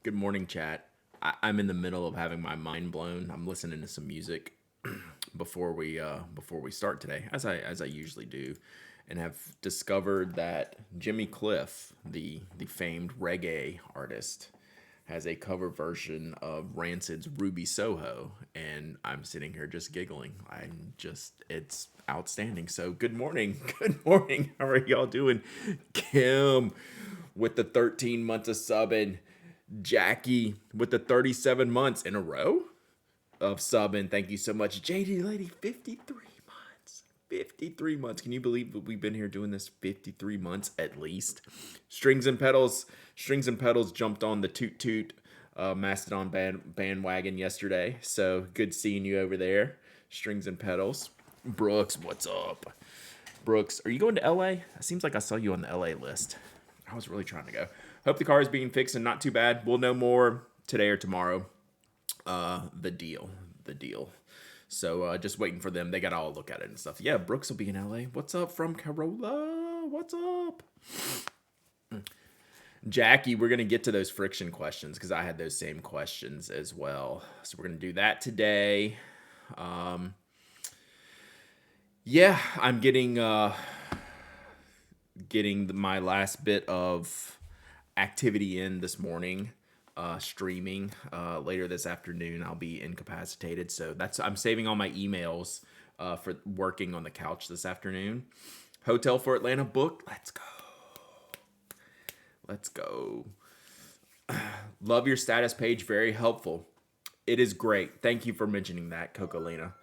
Good morning, chat. I'm in the middle of having my mind blown. I'm listening to some music before we start today, as I usually do, and have discovered that Jimmy Cliff, the famed reggae artist, has a cover version of Rancid's Ruby Soho, and I'm sitting here just giggling. It's outstanding. So good morning, good morning. How are y'all doing? Kim with the 13 months of subbing. Jackie with the 37 months in a row of subbing. Thank you so much. JD Lady, 53 months. 53 months. Can you believe that we've been here doing this 53 months at least? Strings and Pedals. Strings and Pedals jumped on the Toot Toot Mastodon bandwagon yesterday. So good seeing you over there. Strings and Pedals. Brooks, what's up? Brooks, are you going to LA? It seems like I saw you on the LA list. I was really trying to go. Hope the car is being fixed and not too bad. We'll know more today or tomorrow. The deal. So just waiting for them. They got to all look at it and stuff. Yeah, Brooks will be in LA. What's up from Carola? What's up? Jackie, we're going to get to those friction questions because I had those same questions as well. So we're going to do that today. Yeah, I'm getting my last bit of activity in this morning, streaming. Later this afternoon I'll be incapacitated, so I'm saving all my emails for working on the couch this afternoon. Hotel for Atlanta booked. Let's go. Love your status page, very helpful. It is great. Thank you for mentioning that, Cocolina.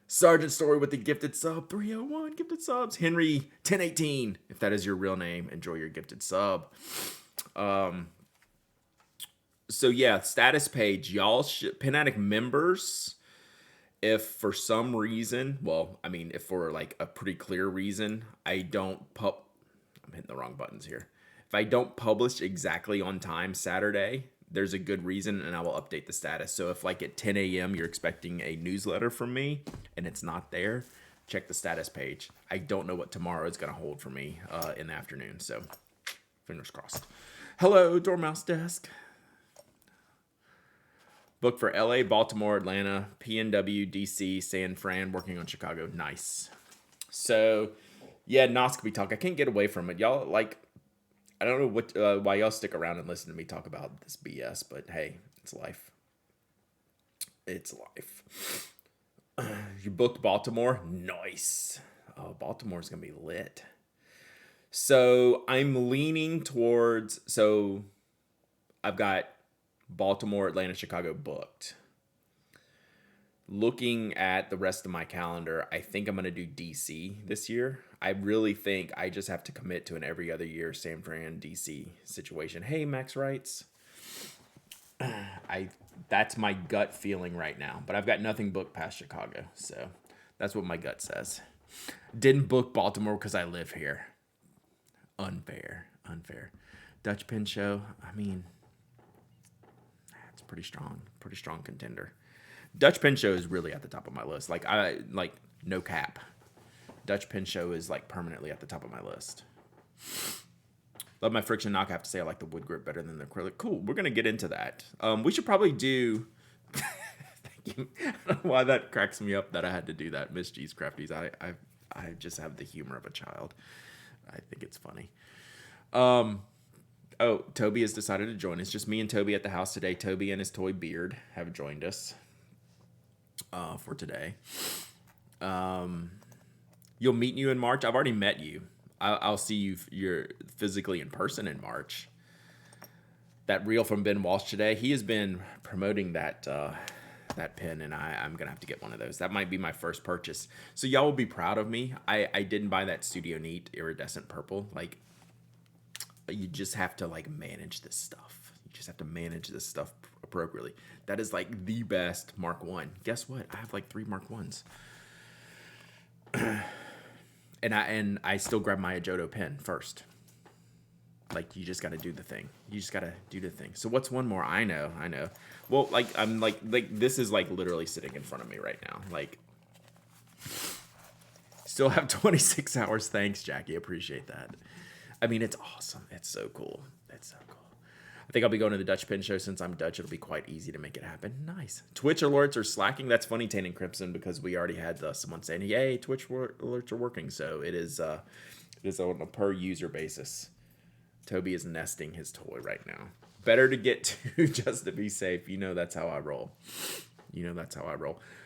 Sergeant Story with the gifted sub, 301 gifted subs. Henry 1018, if that is your real name, enjoy your gifted sub. So yeah, status page, y'all should, Pen Addict members, if for some reason, if for like a pretty clear reason, I'm hitting the wrong buttons here. If I don't publish exactly on time Saturday, there's a good reason and I will update the status. So if like at 10 a.m. you're expecting a newsletter from me and it's not there, check the status page. I don't know what tomorrow is going to hold for me in the afternoon. So fingers crossed. Hello, Dormouse Desk. Booked for LA, Baltimore, Atlanta, PNW, DC, San Fran, working on Chicago. Nice. So yeah, Noscopy talk. I can't get away from it. Y'all like, I don't know why y'all stick around and listen to me talk about this BS, but hey, it's life. It's life. You booked Baltimore? Nice. Oh, Baltimore's going to be lit. So I'm leaning towards, I've got Baltimore, Atlanta, Chicago booked. Looking at the rest of my calendar, I think I'm going to do DC this year. I really think I just have to commit to an every other year San Fran, DC situation. Hey, Max Wrights. That's my gut feeling right now, but I've got nothing booked past Chicago, so that's what my gut says. Didn't book Baltimore because I live here. Unfair. Dutch Pin Show, I mean, it's pretty strong contender. Dutch Pin Show is really at the top of my list. No cap. Dutch Pin Show is like permanently at the top of my list. Love my friction knock. I have to say I like the wood grip better than the acrylic. Cool. We're gonna get into that. We should probably do. Thank you. I don't know why that cracks me up that I had to do that. Miss G's Crafties. I just have the humor of a child. I think it's funny. Oh, Toby has decided to join. It's just me and Toby at the house today. Toby and his toy beard have joined us for today. You'll meet you in March. I've already met you. I'll see you. You're physically in person in March. That reel from Ben Walsh today. He has been promoting that pen, and I'm gonna have to get one of those. That might be my first purchase. So y'all will be proud of me. I didn't buy that Studio Neat iridescent purple. Like, you just have to like manage this stuff. You just have to manage this stuff appropriately. That is like the best Mark 1. Guess what? I have like 3 Mark 1s. And I still grab my Ajoto pen first. Like, you just got to do the thing. You just got to do the thing. So what's one more? I know. Well, like, I'm like this is like literally sitting in front of me right now. Like, still have 26 hours. Thanks, Jackie. Appreciate that. I mean, it's awesome. It's so cool. think I'll be going to the Dutch Pen Show. Since I'm Dutch, it'll be quite easy to make it happen. Nice. Twitch alerts are slacking. That's funny, Tan and Crimson, because we already had someone saying, "Yay, Twitch alerts are working." So it is on a per user basis. Toby is nesting his toy right now. Better to get to just to be safe. You know that's how I roll.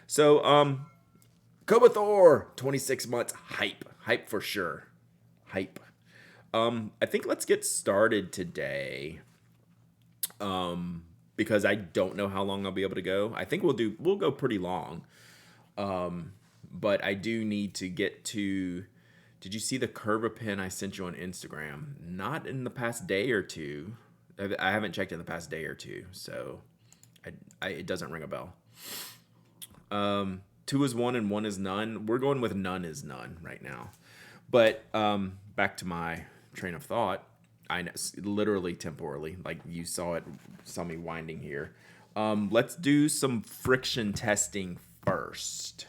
So Kobathor, 26 months, hype for sure, hype. I think let's get started today. Because I don't know how long I'll be able to go. I think we'll go pretty long. But I do need to get to. Did you see the Curva pen I sent you on Instagram? Not in the past day or two. I haven't checked in the past day or two, so it doesn't ring a bell. 2 is 1 and 1 is none. We're going with none is none right now. But back to my train of thought. I know, literally temporally, like you saw me winding here. Let's do some friction testing first.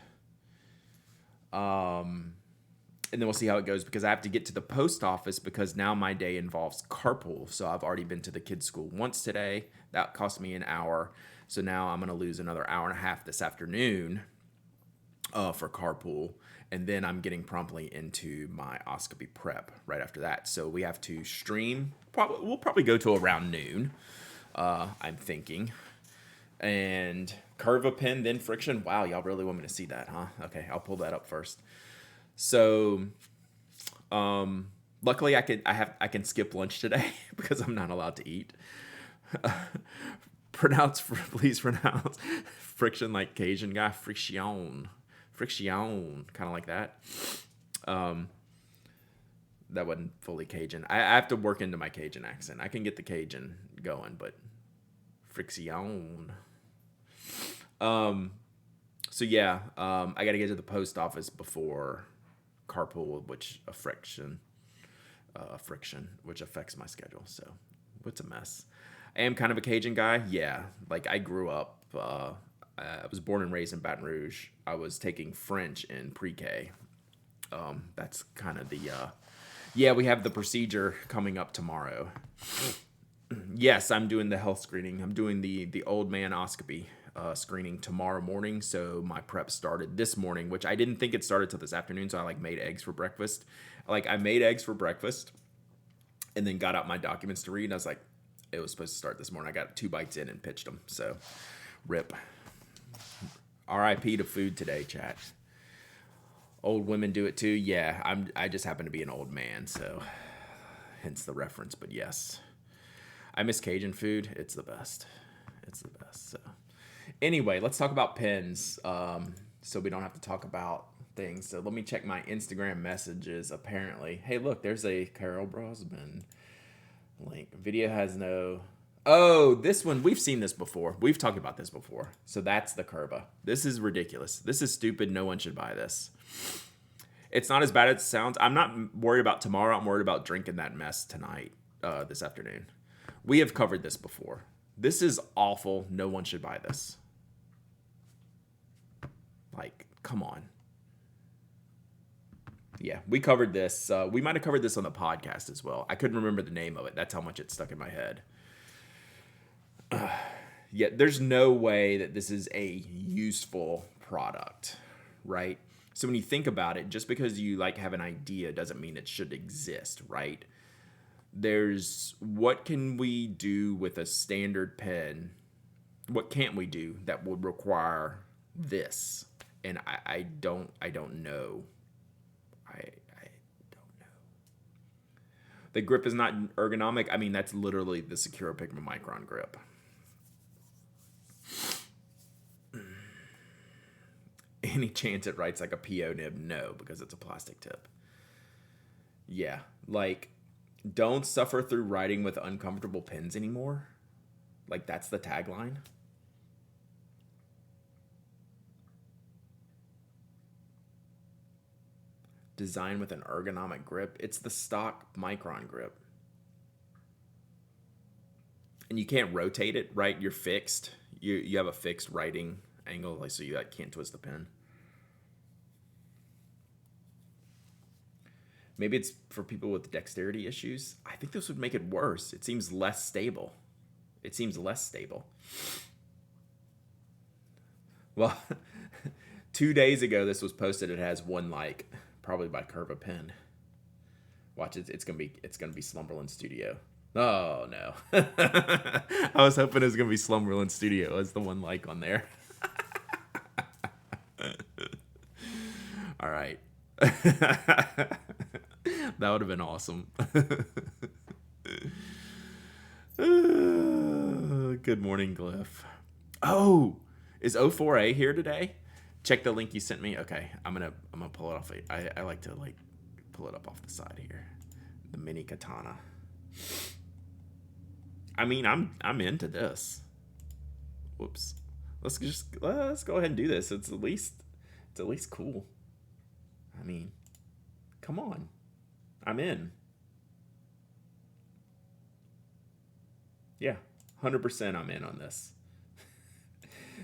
And then we'll see how it goes, because I have to get to the post office, because now my day involves carpool. So I've already been to the kids' school once today. That cost me an hour. So now I'm going to lose another hour and a half this afternoon for carpool. And then I'm getting promptly into my oscopy prep right after that. So we have to stream. We'll probably go to around noon, I'm thinking. And Curva pen, then friction. Wow, y'all really want me to see that, huh? Okay, I'll pull that up first. So, luckily I can skip lunch today because I'm not allowed to eat. Please pronounce friction like Cajun guy. FriXion, kind of like that. That wasn't fully Cajun. I have to work into my Cajun accent. I can get the Cajun going, but FriXion. So yeah, I got to get to the post office before carpool, which friction, which affects my schedule. So it's a mess. I am kind of a Cajun guy. Yeah, like I grew up. I was born and raised in Baton Rouge. I was taking French in pre-K. That's kind of the. Yeah, we have the procedure coming up tomorrow. Yes, I'm doing the health screening. I'm doing the old man oscopy screening tomorrow morning. So my prep started this morning, which I didn't think it started till this afternoon. So I made eggs for breakfast. I made eggs for breakfast and then got out my documents to read. And I was like, it was supposed to start this morning. I got 2 bites in and pitched them. So rip. RIP to food today, chat. Old women do it too. Yeah, I just happen to be an old man. So hence the reference. But yes, I miss Cajun food. It's the best. So anyway, let's talk about pens, so we don't have to talk about things. So let me check my Instagram messages. Apparently, hey, look, there's a Carol Brosman link. Video has no. Oh, this one, we've seen this before. We've talked about this before. So that's the Curva. This is ridiculous. This is stupid. No one should buy this. It's not as bad as it sounds. I'm not worried about tomorrow. I'm worried about drinking that mess tonight, this afternoon. We have covered this before. This is awful. No one should buy this. Come on. Yeah, we covered this. We might have covered this on the podcast as well. I couldn't remember the name of it. That's how much it stuck in my head. Yeah, there's no way that this is a useful product, right? So when you think about it, just because you have an idea doesn't mean it should exist, right? There's what can we do with a standard pen? What can't we do that would require this? And I don't know. I don't know. The grip is not ergonomic. I mean, that's literally the Secura Pigment Micron grip. Any chance it writes like a PO nib? No, because it's a plastic tip. Yeah, don't suffer through writing with uncomfortable pens anymore. That's the tagline. Design with an ergonomic grip. It's the stock Micron grip. And you can't rotate it, right? You're fixed. You have a fixed writing angle, so you can't twist the pen. Maybe it's for people with dexterity issues. I think this would make it worse. It seems less stable. It seems less stable. Well, 2 days ago this was posted. It has 1 like, probably by Curva Pen. Watch it. It's gonna be Slumberland Studio. Oh no. I was hoping it was gonna be Slumberland Studio as the 1 like on there. All right. That would have been awesome. Good morning, Glyph. Oh, is O4A here today? Check the link you sent me. Okay, I'm gonna pull it off. I like to pull it up off the side here. The mini katana. I mean, I'm into this. Whoops. Let's go ahead and do this. It's at least cool. I mean, come on. I'm in. Yeah, 100% I'm in on this.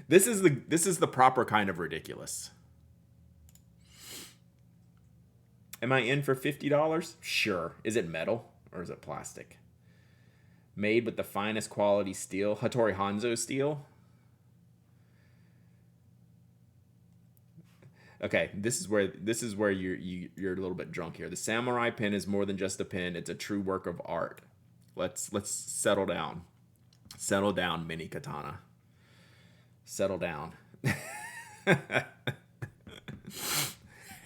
This is the proper kind of ridiculous. Am I in for $50? Sure. Is it metal or is it plastic? Made with the finest quality steel, Hattori Hanzo steel. Okay, this is where you're a little bit drunk here. The samurai pen is more than just a pen; it's a true work of art. Let's settle down. Settle down, mini katana. Settle down.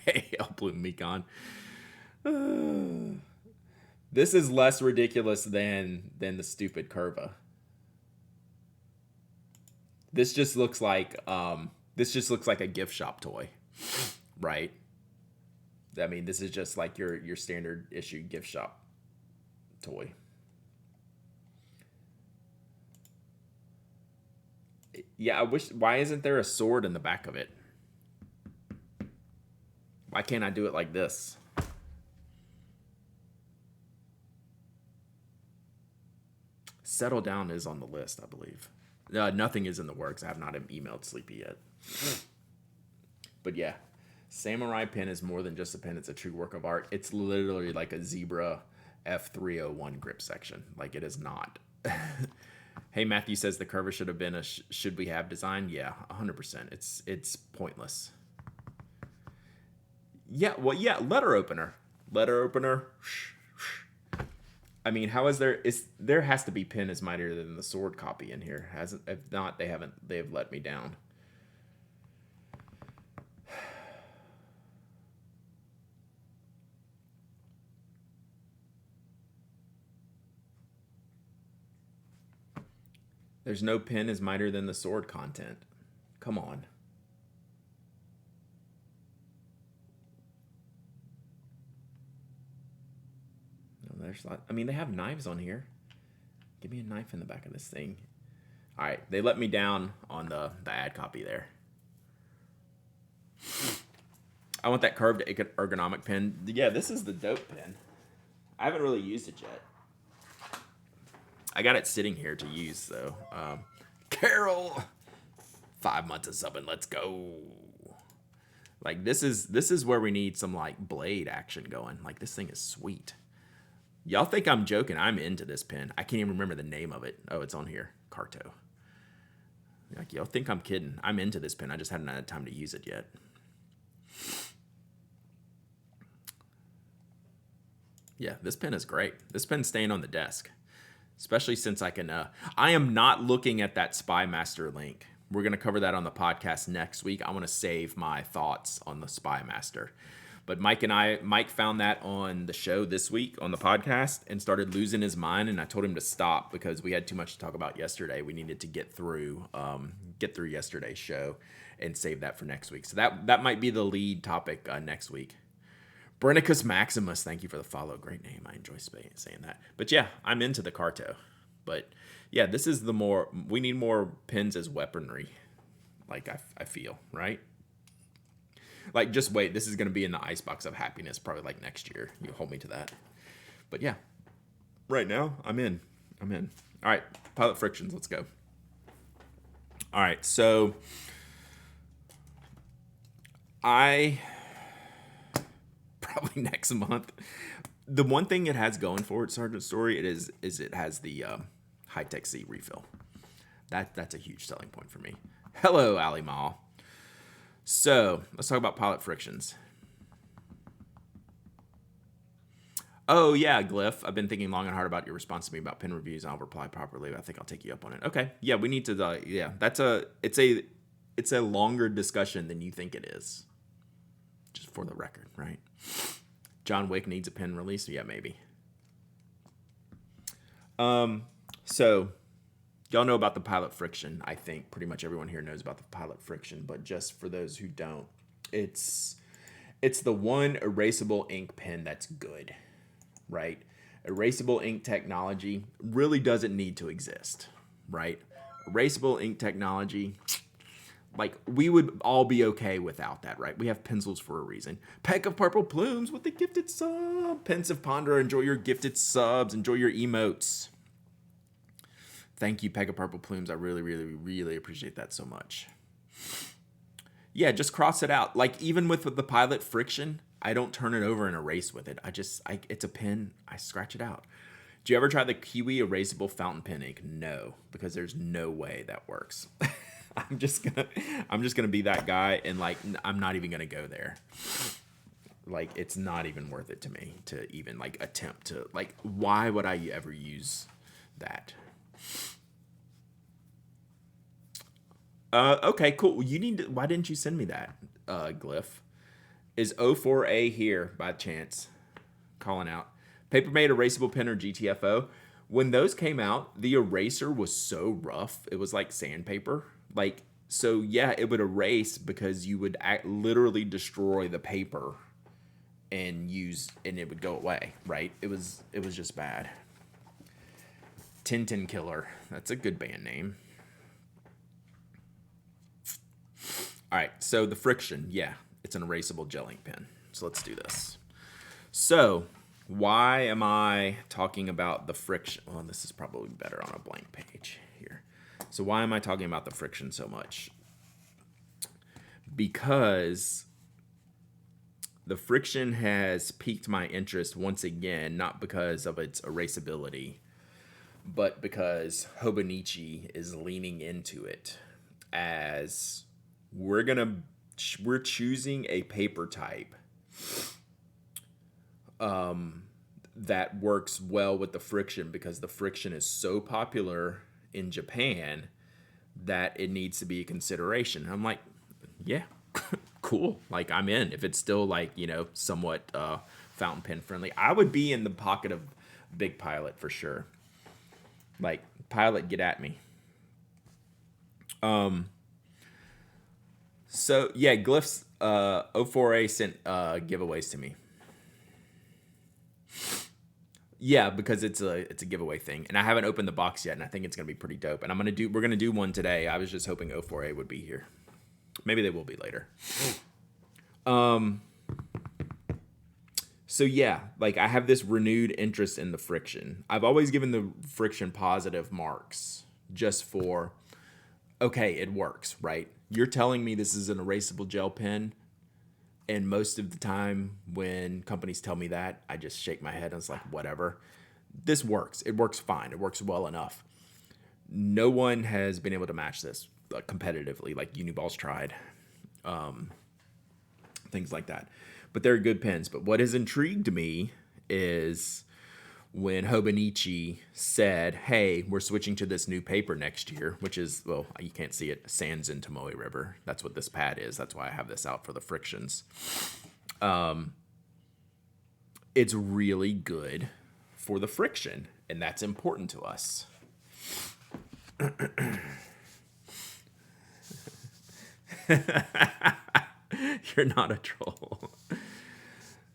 Hey, El Bloom Mekon. This is less ridiculous than the stupid Curva. This just looks like a gift shop toy, right? I mean, this is just like your standard issue gift shop toy. Yeah, I wish. Why isn't there a sword in the back of it? Why can't I do it like this? Settle Down is on the list, I believe. Nothing is in the works. I have not emailed Sleepy yet. But yeah, Samurai pen is more than just a pen. It's a true work of art. It's literally like a Zebra F301 grip section. Like, it is not. Hey, Matthew says the Curva should have been a should we have design. Yeah, 100%. It's pointless. Yeah, well, yeah, letter opener. I mean, how is there has to be pen is mightier than the sword copy in here. Hasn't, if not, they have let me down. There's no pen is mightier than the sword content. Come on. No, there's not. I mean, they have knives on here. Give me a knife in the back of this thing. All right, they let me down on the ad copy there. I want that curved ergonomic pen. Yeah, this is the dope pen. I haven't really used it yet. I got it sitting here to use, though. Carol, 5 months of subbing. Let's go. Like, this is where we need some like blade action going. Like, this thing is sweet. Y'all think I'm joking? I'm into this pen. I can't even remember the name of it. Oh, it's on here. Carto. Like, y'all think I'm kidding? I'm into this pen. I just haven't had time to use it yet. Yeah, this pen is great. This pen's staying on the desk. Especially since I can, I am not looking at that Spy Master link. We're going to cover that on the podcast next week. I want to save my thoughts on the Spy Master. But Mike found that on the show this week on the podcast and started losing his mind. And I told him to stop because we had too much to talk about yesterday. We needed to get through yesterday's show and save that for next week. So that might be the lead topic next week. Brennicus Maximus, thank you for the follow. Great name. I enjoy saying that. But yeah, I'm into the Carto. But yeah, this is we need more pins as weaponry. Like, I feel, right? Like, just wait. This is going to be in the Icebox of Happiness probably like next year. You hold me to that. But yeah, right now, I'm in. All right, Pilot Frictions, let's go. All right, so probably next month. The one thing it has going for it, Sergeant Story, it has the high-tech C refill. That's a huge selling point for me. Hello, Ali Mall. So let's talk about pilot frictions. Oh yeah, Glyph. I've been thinking long and hard about your response to me about pen reviews. I'll reply properly. I think I'll take you up on it. Okay. Yeah, we need to. Yeah, it's a longer discussion than you think it is. Just for the record, right? John Wick needs a pen release. Yeah, maybe. So y'all know about the pilot friction. I think pretty much everyone here knows about the pilot friction, but just for those who don't, it's the one erasable ink pen that's good. Right? Erasable ink technology really doesn't need to exist, right? Erasable ink technology, like we would all be okay without that, right? We have pencils for a reason. Peck of Purple Plumes with the gifted sub. Pensive Ponder, enjoy your gifted subs. Enjoy your emotes. Thank you, Peck of Purple Plumes. I really, really, really appreciate that so much. Yeah, just cross it out. Like even with the pilot friction, I don't turn it over and erase with it. It's a pen. I scratch it out. Do you ever try the Kiwi erasable fountain pen ink? No, because there's no way that works. I'm just gonna be that guy, and like I'm not even gonna go there. Like it's not even worth it to me to even like attempt to like. Why would I ever use that? Okay, cool. Why didn't you send me that, Glyph? Is O4A here by chance? Calling out. Papermate erasable pen or GTFO. When those came out, the eraser was so rough. It was like sandpaper. Like, so yeah, it would erase because you would literally destroy the paper and it would go away, right? It was just bad. Tintin Killer. That's a good band name. All right, so the friction, yeah. It's an erasable gel ink pen. So let's do this. So why am I talking about the friction? Well, this is probably better on a blank page here. So why am I talking about the friction so much? Because the friction has piqued my interest once again, not because of its erasability, but because Hobonichi is leaning into it as we're choosing a paper type that works well with the friction because the friction is so popular in Japan that it needs to be a consideration. I'm like, yeah, cool. Like I'm in. If it's still like, somewhat fountain pen friendly, I would be in the pocket of Big Pilot for sure. Like Pilot, get at me. So yeah, Glyph's O4A sent giveaways to me. Yeah, because it's a giveaway thing, and I haven't opened the box yet, and I think it's gonna be pretty dope. And we're gonna do one today. I was just hoping O4A would be here. Maybe they will be later. So yeah, like I have this renewed interest in the friction. I've always given the friction positive marks just for, okay, it works, right? You're telling me this is an erasable gel pen, and most of the time when companies tell me that, I just shake my head and it's like, whatever. This works. It works fine. It works well enough. No one has been able to match this competitively, like Uniball's tried, things like that. But they're good pens. But what has intrigued me is when Hobonichi said, hey, we're switching to this new paper next year, which is, well, you can't see it, Sands in Tomoe River. That's what this pad is. That's why I have this out for the frictions. It's really good for the friction, and that's important to us. You're not a troll.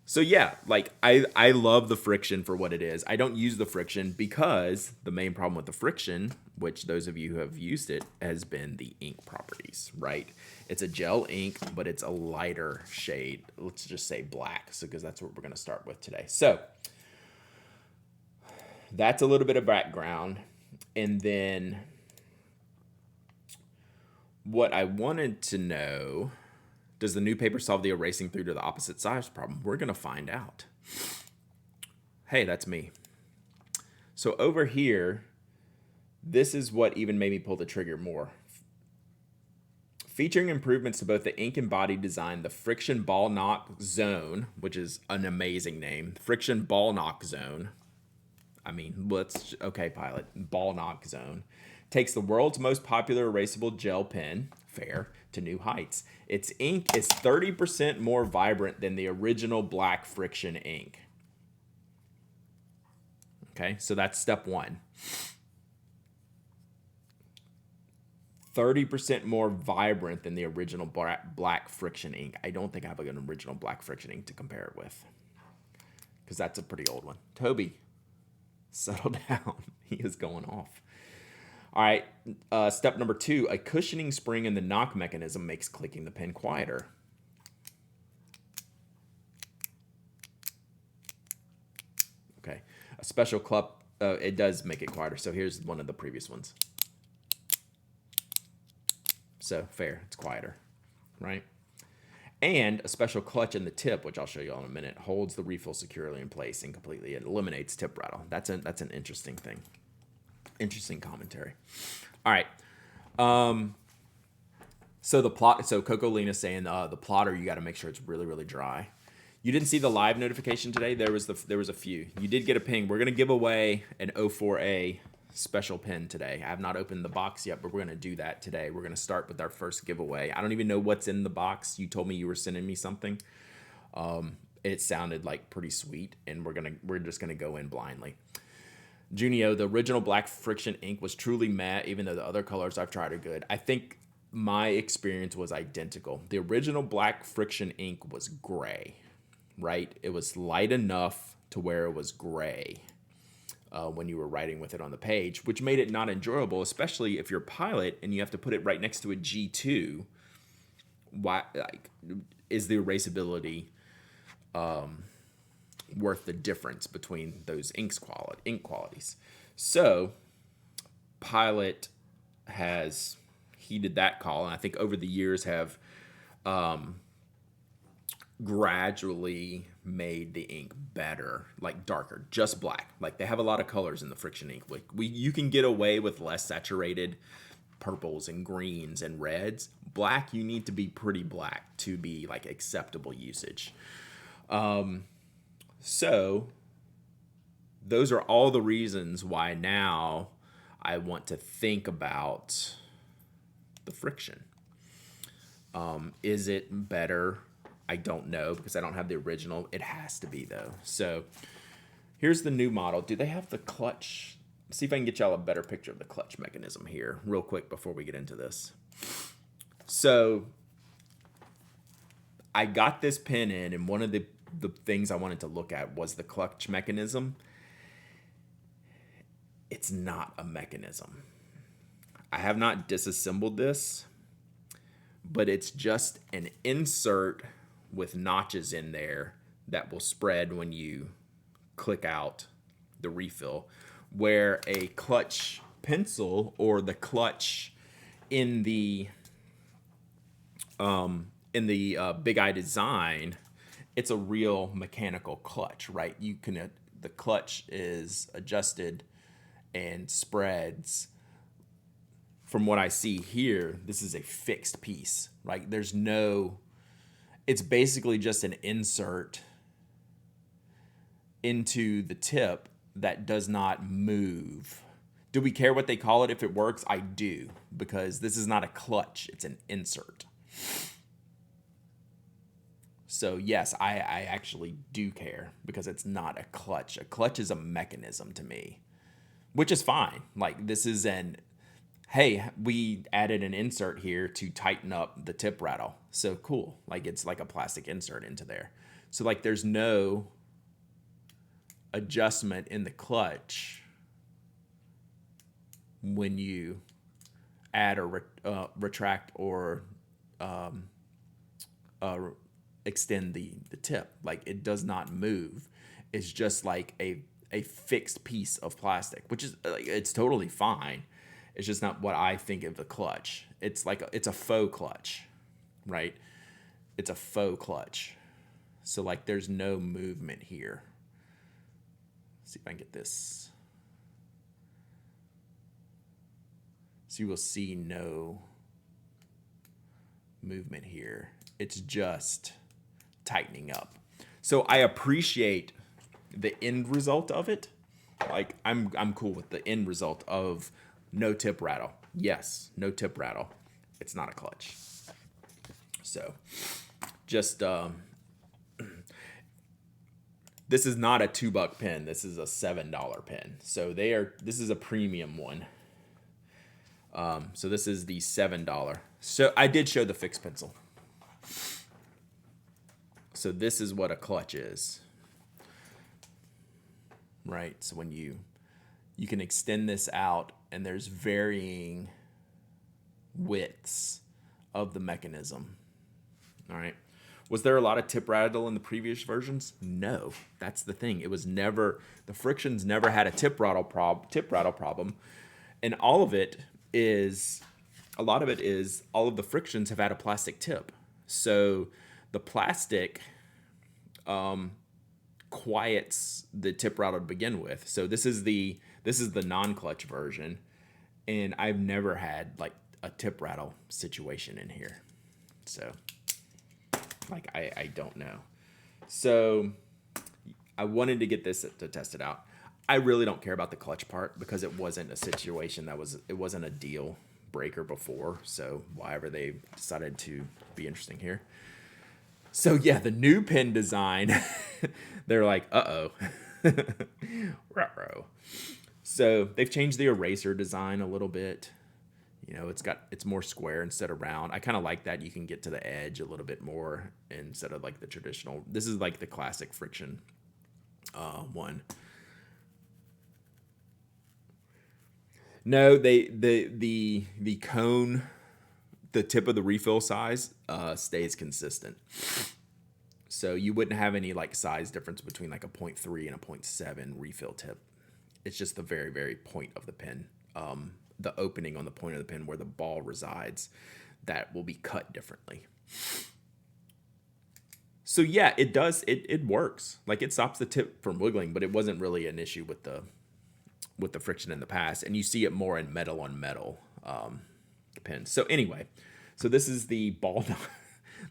So yeah, like I love the friction for what it is. I don't use the friction because the main problem with the friction, which those of you who have used it, has been the ink properties, right? It's a gel ink, but it's a lighter shade. Let's just say black, because that's what we're going to start with today. So that's a little bit of background. And then what I wanted to know, does the new paper solve the erasing through to the opposite sides problem? We're going to find out. Hey, that's me. So over here, This is what even made me pull the trigger more. Featuring improvements to both the ink and body design, the FriXion Ball Knock Zone, which is an amazing name, FriXion Ball Knock Zone. I mean, okay, Pilot, Ball Knock Zone, takes the world's most popular erasable gel pen, fair, to new heights. Its ink is 30% more vibrant than the original black FriXion ink. Okay, so that's step one. 30% more vibrant than the original black FriXion ink. I don't think I have an original black FriXion ink to compare it with, because that's a pretty old one. Toby, settle down. He is going off. All right, step number 2, a cushioning spring in the knock mechanism makes clicking the pen quieter. Okay, a special cup, it does make it quieter. So here's one of the previous ones. So fair, it's quieter, right? And a special clutch in the tip, which I'll show you all in a minute, holds the refill securely in place and completely eliminates tip rattle. That's an interesting thing. Interesting commentary. All right. So Coco Lena's saying the plotter, you got to make sure it's really, really dry. You didn't see the live notification today. There was a few. You did get a ping. We're gonna give away an 04A special pen today. I have not opened the box yet, but we're gonna do that today. We're gonna start with our first giveaway. I don't even know what's in the box. You told me you were sending me something. It sounded like pretty sweet, and we're just gonna go in blindly. Junio, the original black FriXion ink was truly matte, even though the other colors I've tried are good. I think my experience was identical. The original black FriXion ink was gray, right? It was light enough to where it was gray when you were writing with it on the page, which made it not enjoyable, especially if you're Pilot and you have to put it right next to a G2. Why, like, is the erasability worth the difference between those ink qualities? So Pilot has heeded that call, and I think over the years have gradually made the ink better, like darker, just black. Like they have a lot of colors in the FriXion ink. Like you can get away with less saturated purples and greens and reds. Black, you need to be pretty black to be like acceptable usage. So those are all the reasons why now I want to think about the FriXion. Is it better? I don't know, because I don't have the original. It has to be, though. So here's the new model. Do they have the clutch? See if I can get y'all a better picture of the clutch mechanism here real quick before we get into this. So I got this pen in, and one of the things I wanted to look at was the clutch mechanism. It's not a mechanism. I have not disassembled this, but it's just an insert with notches in there that will spread when you click out the refill, where a clutch pencil or the clutch in the Big Eye design, it's a real mechanical clutch, right? The clutch is adjusted and spreads. From what I see here, this is a fixed piece, right? It's basically just an insert into the tip that does not move. Do we care what they call it if it works? I do, because this is not a clutch, it's an insert. So yes, I actually do care, because it's not a clutch. A clutch is a mechanism to me, which is fine. Like this is hey, we added an insert here to tighten up the tip rattle. So cool. Like it's like a plastic insert into there. So like there's no adjustment in the clutch when you add or retract or extend the tip. Like it does not move. It's just like a fixed piece of plastic, which is like, it's totally fine. It's just not what I think of the clutch. It's like it's a faux clutch, right? It's a faux clutch. So like there's no movement here. Let's see if I can get this. So you will see no movement here. It's just tightening up. So I appreciate the end result of it. Like I'm cool with the end result of no tip rattle. Yes, no tip rattle. It's not a clutch. So just this is not a $2 pin. This is a $7 pin. So this is a premium one. So this is the $7. So I did show the fixed pencil. So this is what a clutch is. Right? So when you can extend this out, and there's varying widths of the mechanism. All right. Was there a lot of tip rattle in the previous versions? No, that's the thing. It was never, the FriXion's never had a tip rattle problem, and a lot of it is all of the FriXions have had a plastic tip, so the plastic quiets the tip rattle to begin with. So this is the non-clutch version, and I've never had like a tip rattle situation in here. So like I don't know. So I wanted to get this to test it out. I really don't care about the clutch part because it wasn't a situation it wasn't a deal breaker before. So why ever they decided to be interesting here. So yeah, the new pin design, they're like, uh-oh. Ruh-roh. So they've changed the eraser design a little bit. You know, it's more square instead of round. I kind of like that. You can get to the edge a little bit more instead of like the traditional. This is like the classic FriXion one. No, the cone, the tip of the refill size stays consistent. So you wouldn't have any like size difference between like a 0.3 and a 0.7 refill tip. It's just the very, very point of the pin. The opening on the point of the pin where the ball resides, that will be cut differently. So yeah, it does. It works. Like it stops the tip from wiggling, but it wasn't really an issue with the FriXion in the past, and you see it more in metal on metal pins. So anyway, so this is the ball.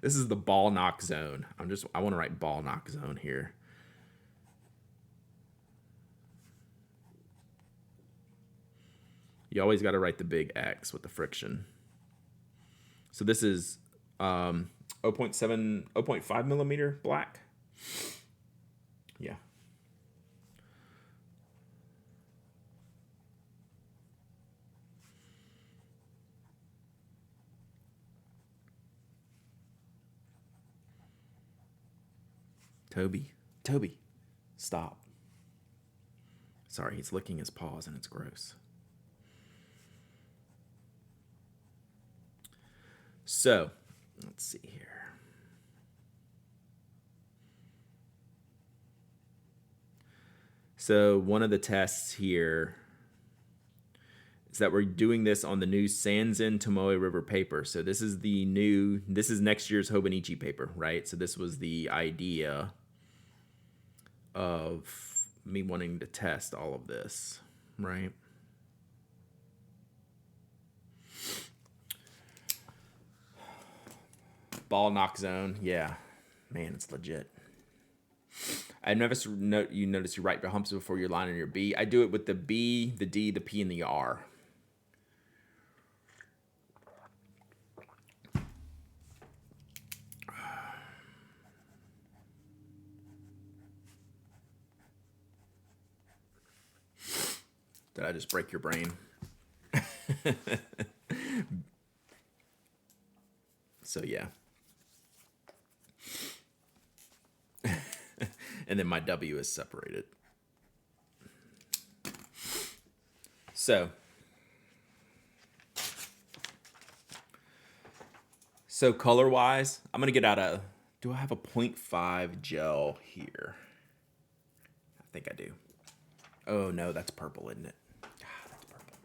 This is the ball knock zone. I want to write ball knock zone here. You always got to write the big X with the FriXion. So this is 0.5 millimeter black. Yeah. Toby, stop. Sorry, he's licking his paws and it's gross. So, let's see here. So, one of the tests here is that we're doing this on the new Sanzen Tomoe River paper. So, this is next year's Hobonichi paper, right? So, this was the idea of me wanting to test all of this, right? Ball knock zone, yeah, man, it's legit. I noticed you notice you write your humps before your line and your B. I do it with the B, the D, the P, and the R. Did I just break your brain? So yeah. And then my W is separated. So color-wise, I'm going to get out a... Do I have a 0.5 gel here? I think I do. Oh, no, that's purple, isn't it? That's purple.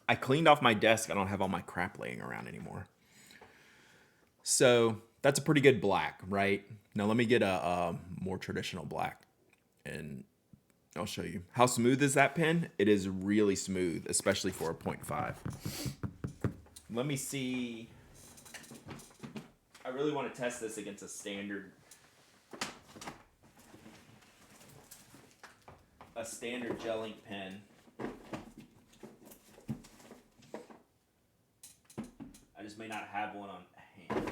I cleaned off my desk. I don't have all my crap laying around anymore. So that's a pretty good black, right? Now let me get a more traditional black. And I'll show you. How smooth is that pen? It is really smooth, especially for a 0.5. Let me see. I really want to test this against a standard gel ink pen. I just may not have one on hand.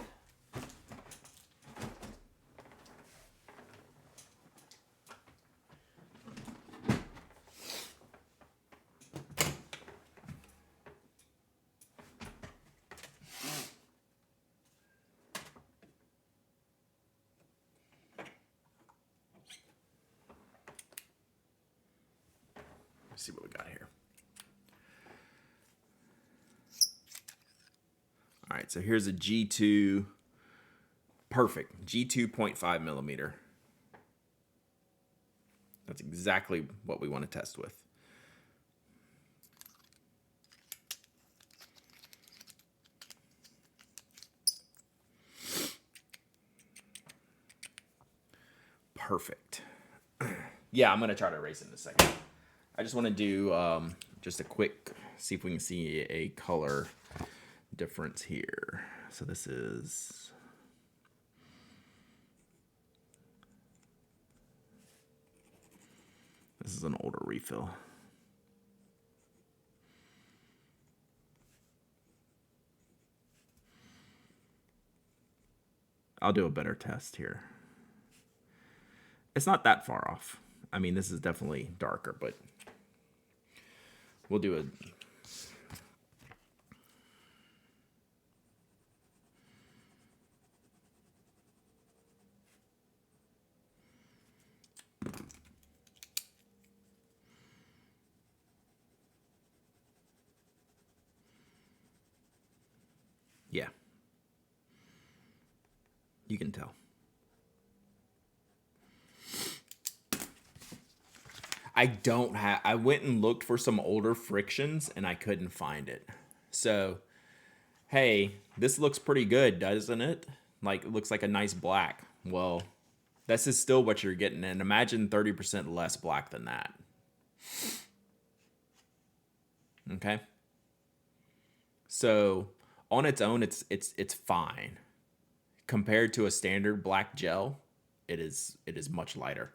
Let's see what we got here. All right, so here's a G2, perfect, G2 0.5 millimeter. That's exactly what we want to test with. Perfect. Yeah, I'm going to try to erase it in a second. I just want to do just a quick, see if we can see a color difference here. So this is an older refill. I'll do a better test here. It's not that far off. I mean, this is definitely darker, but we'll do a... Yeah. You can tell. I went and looked for some older FriXions and I couldn't find it. So, hey, this looks pretty good, doesn't it? Like, it looks like a nice black. Well, this is still what you're getting. And imagine 30% less black than that. Okay? So, on its own, it's fine. Compared to a standard black gel, it is much lighter.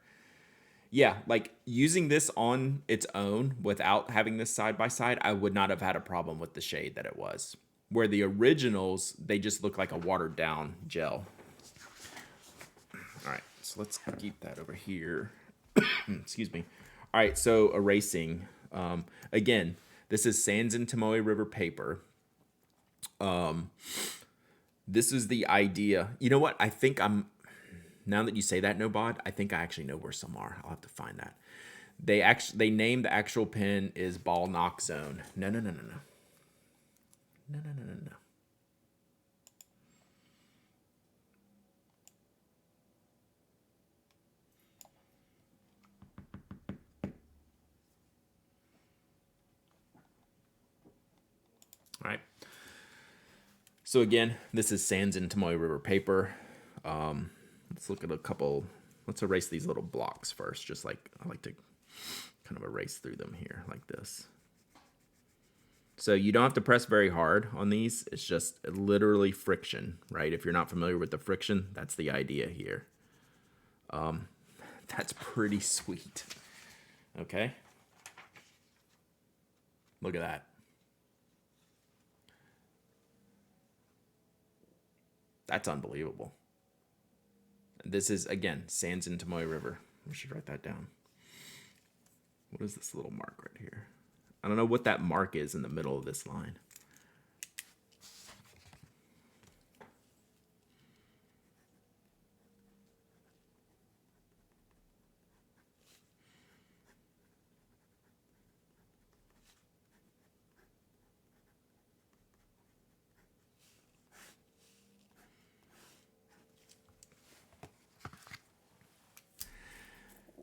Yeah, like using this on its own without having this side by side, I would not have had a problem with the shade that it was. Where the originals, they just look like a watered down gel. All right, so let's keep that over here. Excuse me. All right, so erasing. Again, this is Sans and Tomoe River paper. This is the idea. You know what? I think now that you say that, Nobod, I think I actually know where some are. I'll have to find that. They named the actual pen is Ball Knock Zone. No. All right. So again, this is Sans and Tomoe River paper. Let's look at a couple. Let's erase these little blocks first. Just like I like to kind of erase through them here like this. So you don't have to press very hard on these. It's just literally friction, right? If you're not familiar with the friction, that's the idea here. That's pretty sweet. Okay. Look at that. That's unbelievable. This is, again, Sans and Tomoe River. We should write that down. What is this little mark right here? I don't know what that mark is in the middle of this line.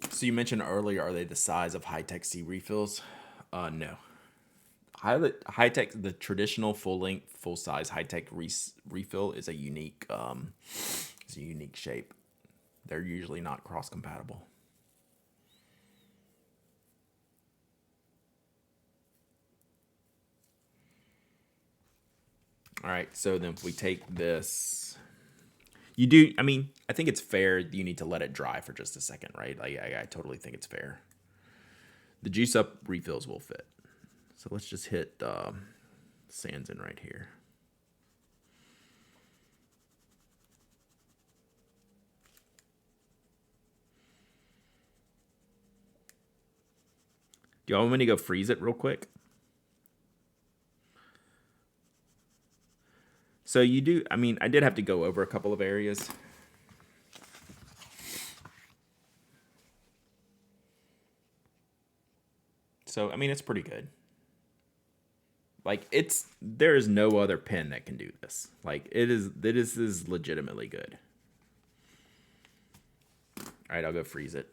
So you mentioned earlier, are they the size of high-tech C refills? No. High-tech, the traditional full-length, full-size high-tech refill is a unique shape. They're usually not cross-compatible. All right, so then we take this. You do, I mean, I think it's fair. You need to let it dry for just a second, right? Like, I totally think it's fair. The juice up refills will fit. So let's just hit sands in right here. Do y'all want me to go freeze it real quick? So you do, I mean, I did have to go over a couple of areas. So, I mean, it's pretty good. Like, there is no other pen that can do this. Like, it is legitimately good. All right, I'll go freeze it.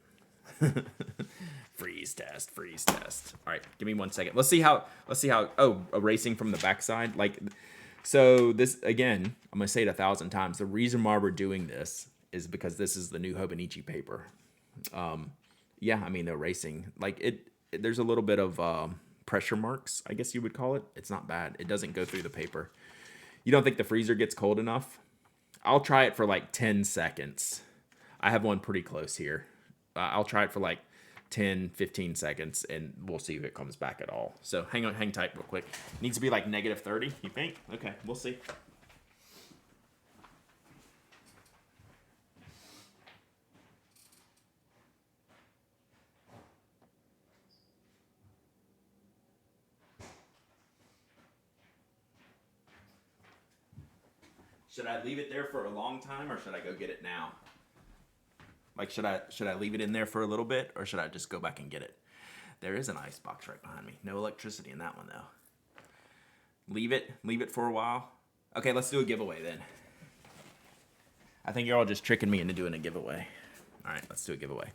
Freeze test. All right, give me 1 second. Let's see how, oh, erasing from the backside. Like, so this, again, I'm going to say it 1,000 times. The reason why we're doing this is because this is the new Hobonichi paper. Yeah, I mean, the erasing, like there's a little bit of pressure marks, I guess you would call it. It's not bad. It doesn't go through the paper. You don't think the freezer gets cold enough? I'll try it for like 10 seconds. I have one pretty close here. I'll try it for like 10, 15 seconds, and we'll see if it comes back at all. So hang tight real quick. Needs to be like -30, you think? Okay, we'll see. Should I leave it there for a long time, or should I go get it now? Like, should I leave it in there for a little bit, or should I just go back and get it? There is an ice box right behind me. No electricity in that one, though. Leave it for a while. Okay, let's do a giveaway then. I think you're all just tricking me into doing a giveaway. All right, let's do a giveaway.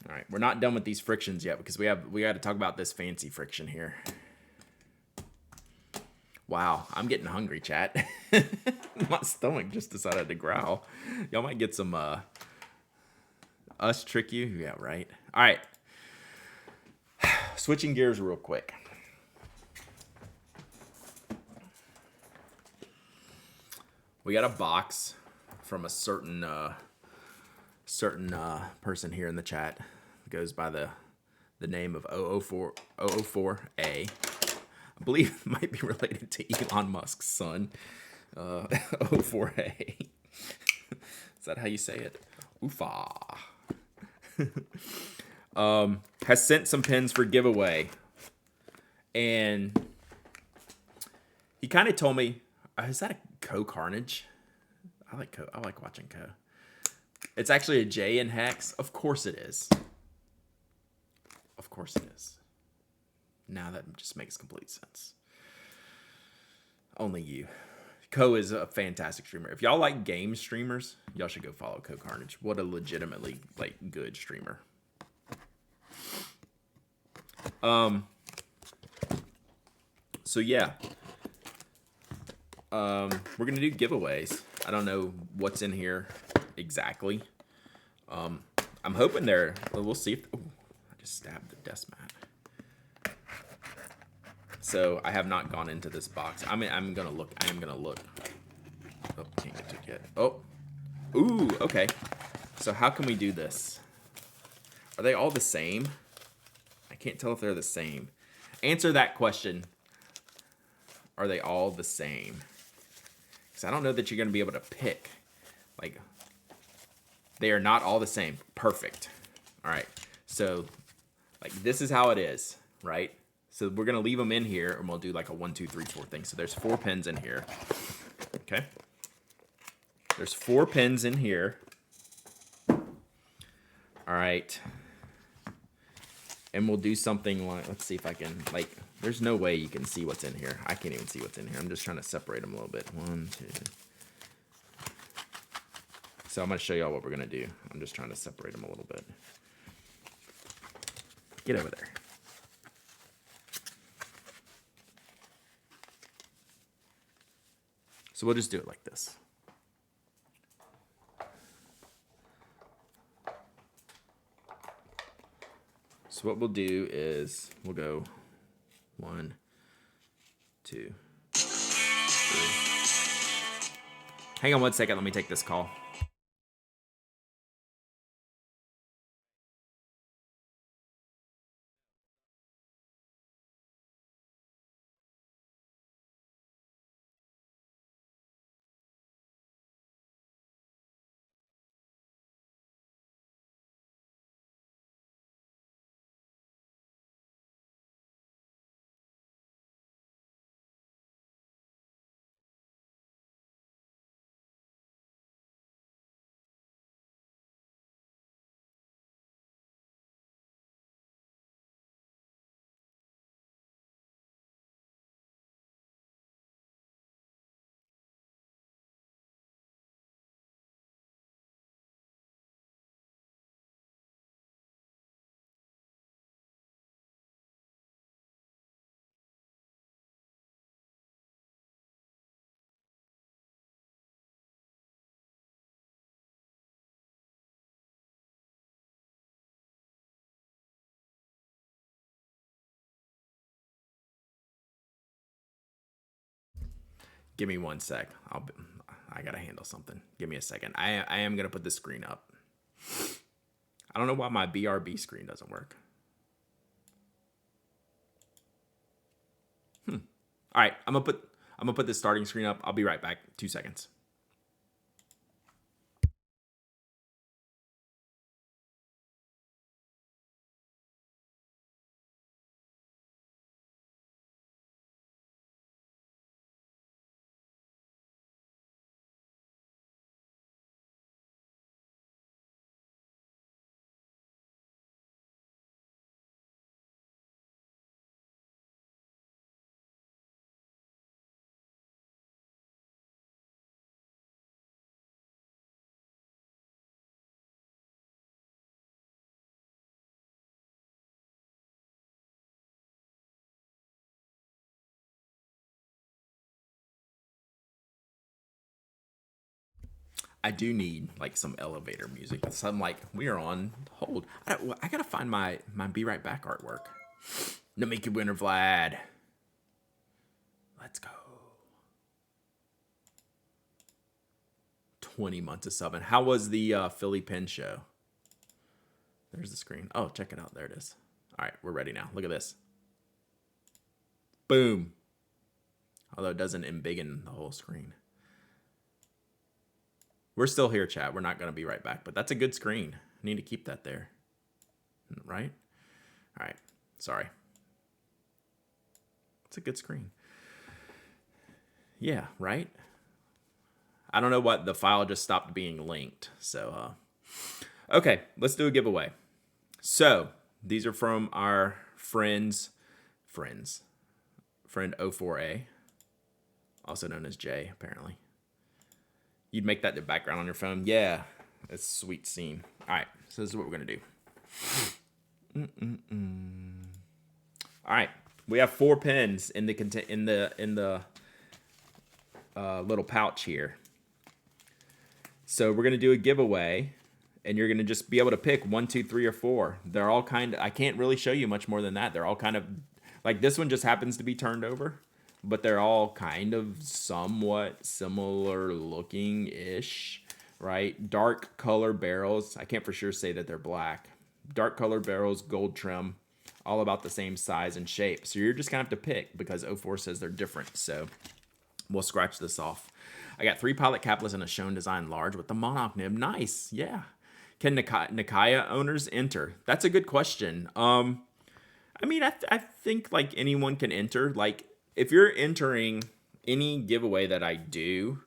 All right, we're not done with these frictions yet because we got to talk about this fancy friction here. Wow, I'm getting hungry, chat. My stomach just decided to growl. Y'all might get some us trick you. Yeah, right. All right. Switching gears real quick. We got a box from a certain person here in the chat. It goes by the name of 004A. I believe it might be related to Elon Musk's son. 04A. Is that how you say it? Oofa. Has sent some pins for giveaway. And he kind of told me, is that a Co Carnage? I like watching Co. It's actually a J in Hex. Of course it is. Of course it is. Now that just makes complete sense. Only you. Co is a fantastic streamer. If y'all like game streamers, y'all should go follow Co Carnage. What a legitimately good streamer. So yeah. We're gonna do giveaways. I don't know what's in here exactly. I'm hoping we'll see if, I just stabbed the desk mat. So I have not gone into this box. I am gonna look. Oh, can't get to it yet. Oh, ooh, okay. So how can we do this? Are they all the same? I can't tell if they're the same. Answer that question. Are they all the same? Because I don't know that you're gonna be able to pick. Like, they are not all the same. Perfect. All right. So, like, this is how it is, right? So we're going to leave them in here, and we'll do like a 1, 2, 3, 4 thing. So there's 4 pins in here. Okay. There's 4 pins in here. All right. And we'll do something like, let's see if I can, like, there's no way you can see what's in here. I can't even see what's in here. I'm just trying to separate them a little bit. 1, 2. So I'm going to show y'all what we're going to do. I'm just trying to separate them a little bit. Get over there. So we'll just do it like this. So what we'll do is we'll go 1, 2, 3. Hang on 1 second. Let me take this call. Give me 1 sec. I gotta handle something. Give me a second. I am gonna put the screen up. I don't know why my BRB screen doesn't work. All right, I'm gonna put this starting screen up. I'll be right back. 2 seconds. I do need like some elevator music. So I'm like, we are on hold. I gotta find my Be Right Back artwork. To make you winner, Vlad. Let's go. 20 months of subbing. How was the Philly Pen show? There's the screen. Oh, check it out. There it is. All right, we're ready now. Look at this. Boom. Although it doesn't embiggen the whole screen. We're still here, chat. We're not going to be right back, but that's a good screen. I need to keep that there. Right? All right. Sorry. It's a good screen. Yeah, right? I don't know what, the file just stopped being linked. So, okay, let's do a giveaway. So, these are from our friend 04A, also known as Jay, apparently. You'd make that the background on your phone. Yeah, it's a sweet scene. All right, so this is what we're gonna do. All right, we have 4 pens in the little pouch here. So we're gonna do a giveaway, and you're gonna just be able to pick 1, 2, 3, or 4. They're all kind of, I can't really show you much more than that. They're all kind of like, this one just happens to be turned over, but they're all kind of somewhat similar looking ish, right? Dark color barrels. I can't for sure say that they're black. Dark color barrels, gold trim, all about the same size and shape. So you're just gonna have to pick, because 04 says they're different. So we'll scratch this off. I got 3 pilot capless and a shown design large with the monarch nib. Nice, yeah. Can Nikaya owners enter? That's a good question. I mean, I think like anyone can enter. Like, if you're entering any giveaway that I do,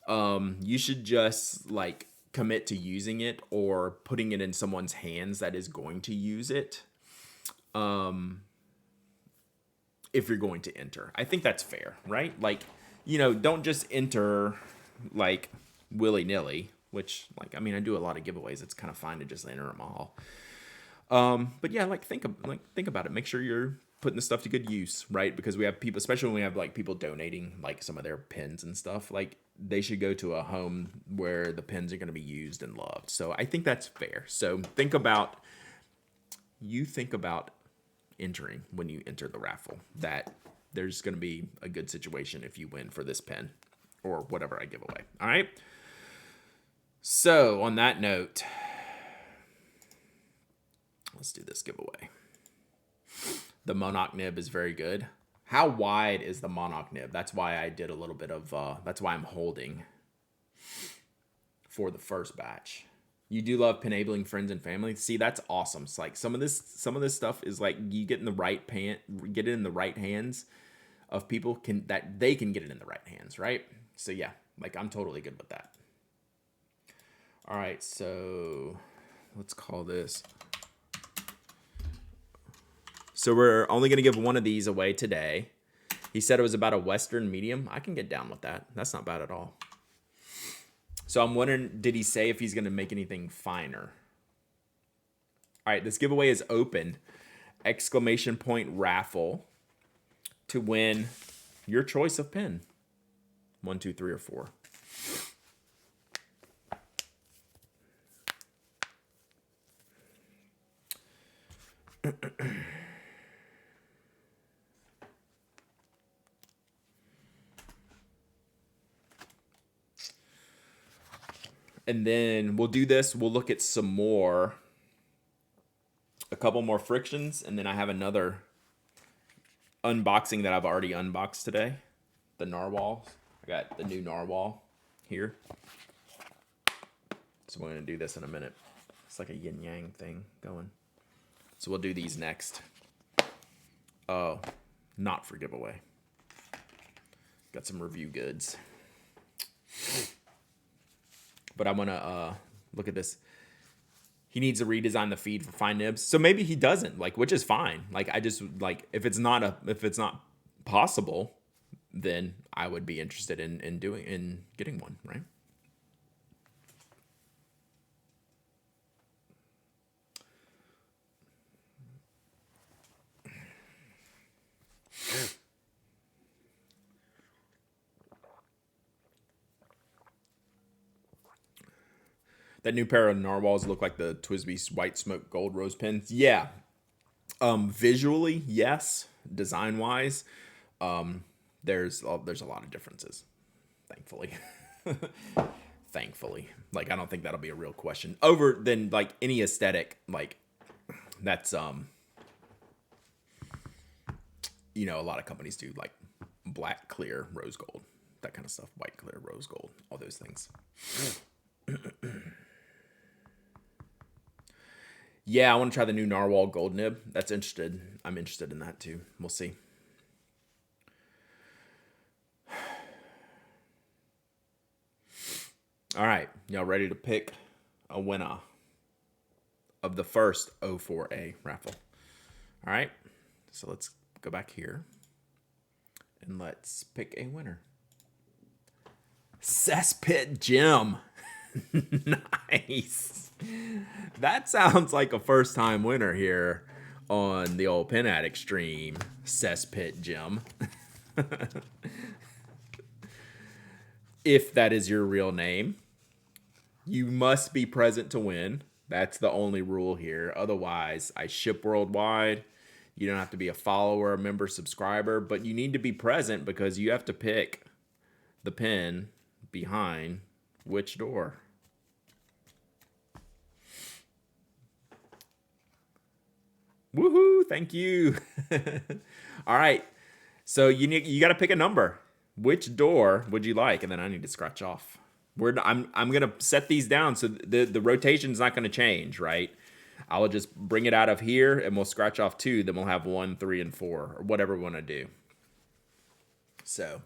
you should just like commit to using it or putting it in someone's hands that is going to use it. If you're going to enter, I think that's fair, right? Like, you know, don't just enter like willy-nilly, which, like, I mean, I do a lot of giveaways. It's kind of fine to just enter them all. But yeah, like think about it. Make sure you're putting the stuff to good use, right? Because we have people, especially when we have like people donating like some of their pens and stuff, like they should go to a home where the pens are going to be used and loved. So I think that's fair. So think about, you think about entering when you enter the raffle, that there's going to be a good situation if you win for this pin or whatever I give away. All right. So on that note, let's do this giveaway. The Monarch nib is very good. How wide is the Monarch nib? That's why I did a little bit of, that's why I'm holding for the first batch. You do love pinabling friends and family. See, that's awesome. It's like some of this stuff is like you get in the right get it in the right hands of people that they can get it in the right hands, right? So yeah, like I'm totally good with that. All right, so let's call this. So we're only going to give one of these away today. He said it was about a Western medium. I can get down with that. That's not bad at all. So I'm wondering, did he say if he's going to make anything finer? All right, this giveaway is open. Exclamation point raffle to win your choice of pin. 1, 2, 3, or 4. And then we'll do this. We'll look at some more, a couple more FriXions, and then I have another unboxing that I've already unboxed today. The Narwhal. I got the new Narwhal here. So we're going to do this in a minute. It's like a yin-yang thing going. So we'll do these next. Oh, not for giveaway. Got some review goods. But I want to look at this. He needs to redesign the feed for fine nibs. So maybe he doesn't, like, which is fine. Like, I just, like, if it's not possible, then I would be interested in getting one, right? That new pair of Narwhals look like the Twisby's White Smoke Gold Rose pins. Yeah. Visually, yes. Design-wise, there's a lot of differences, thankfully. Thankfully. Like, I don't think that'll be a real question. Over than, like, any aesthetic, like, that's, you know, a lot of companies do, like, black, clear, rose gold. That kind of stuff. White, clear, rose gold. All those things. Yeah, I want to try the new Narwhal Gold Nib. I'm interested in that too. We'll see. All right, y'all ready to pick a winner of the first 04A raffle? All right, so let's go back here and let's pick a winner. Cesspit Jim. Nice. That sounds like a first-time winner here on the old Pin Addict stream. Cesspit Jim. If that is your real name, you must be present to win. That's the only rule here. Otherwise, I ship worldwide. You don't have to be a follower, a member, subscriber, but you need to be present because you have to pick the pin behind which door. Woohoo! Thank you. All right. So you got to pick a number. Which door would you like? And then I need to scratch off. I'm gonna set these down so the rotation's not gonna change, right? I'll just bring it out of here and we'll scratch off 2. Then we'll have 1, 3, and 4, or whatever we want to do. So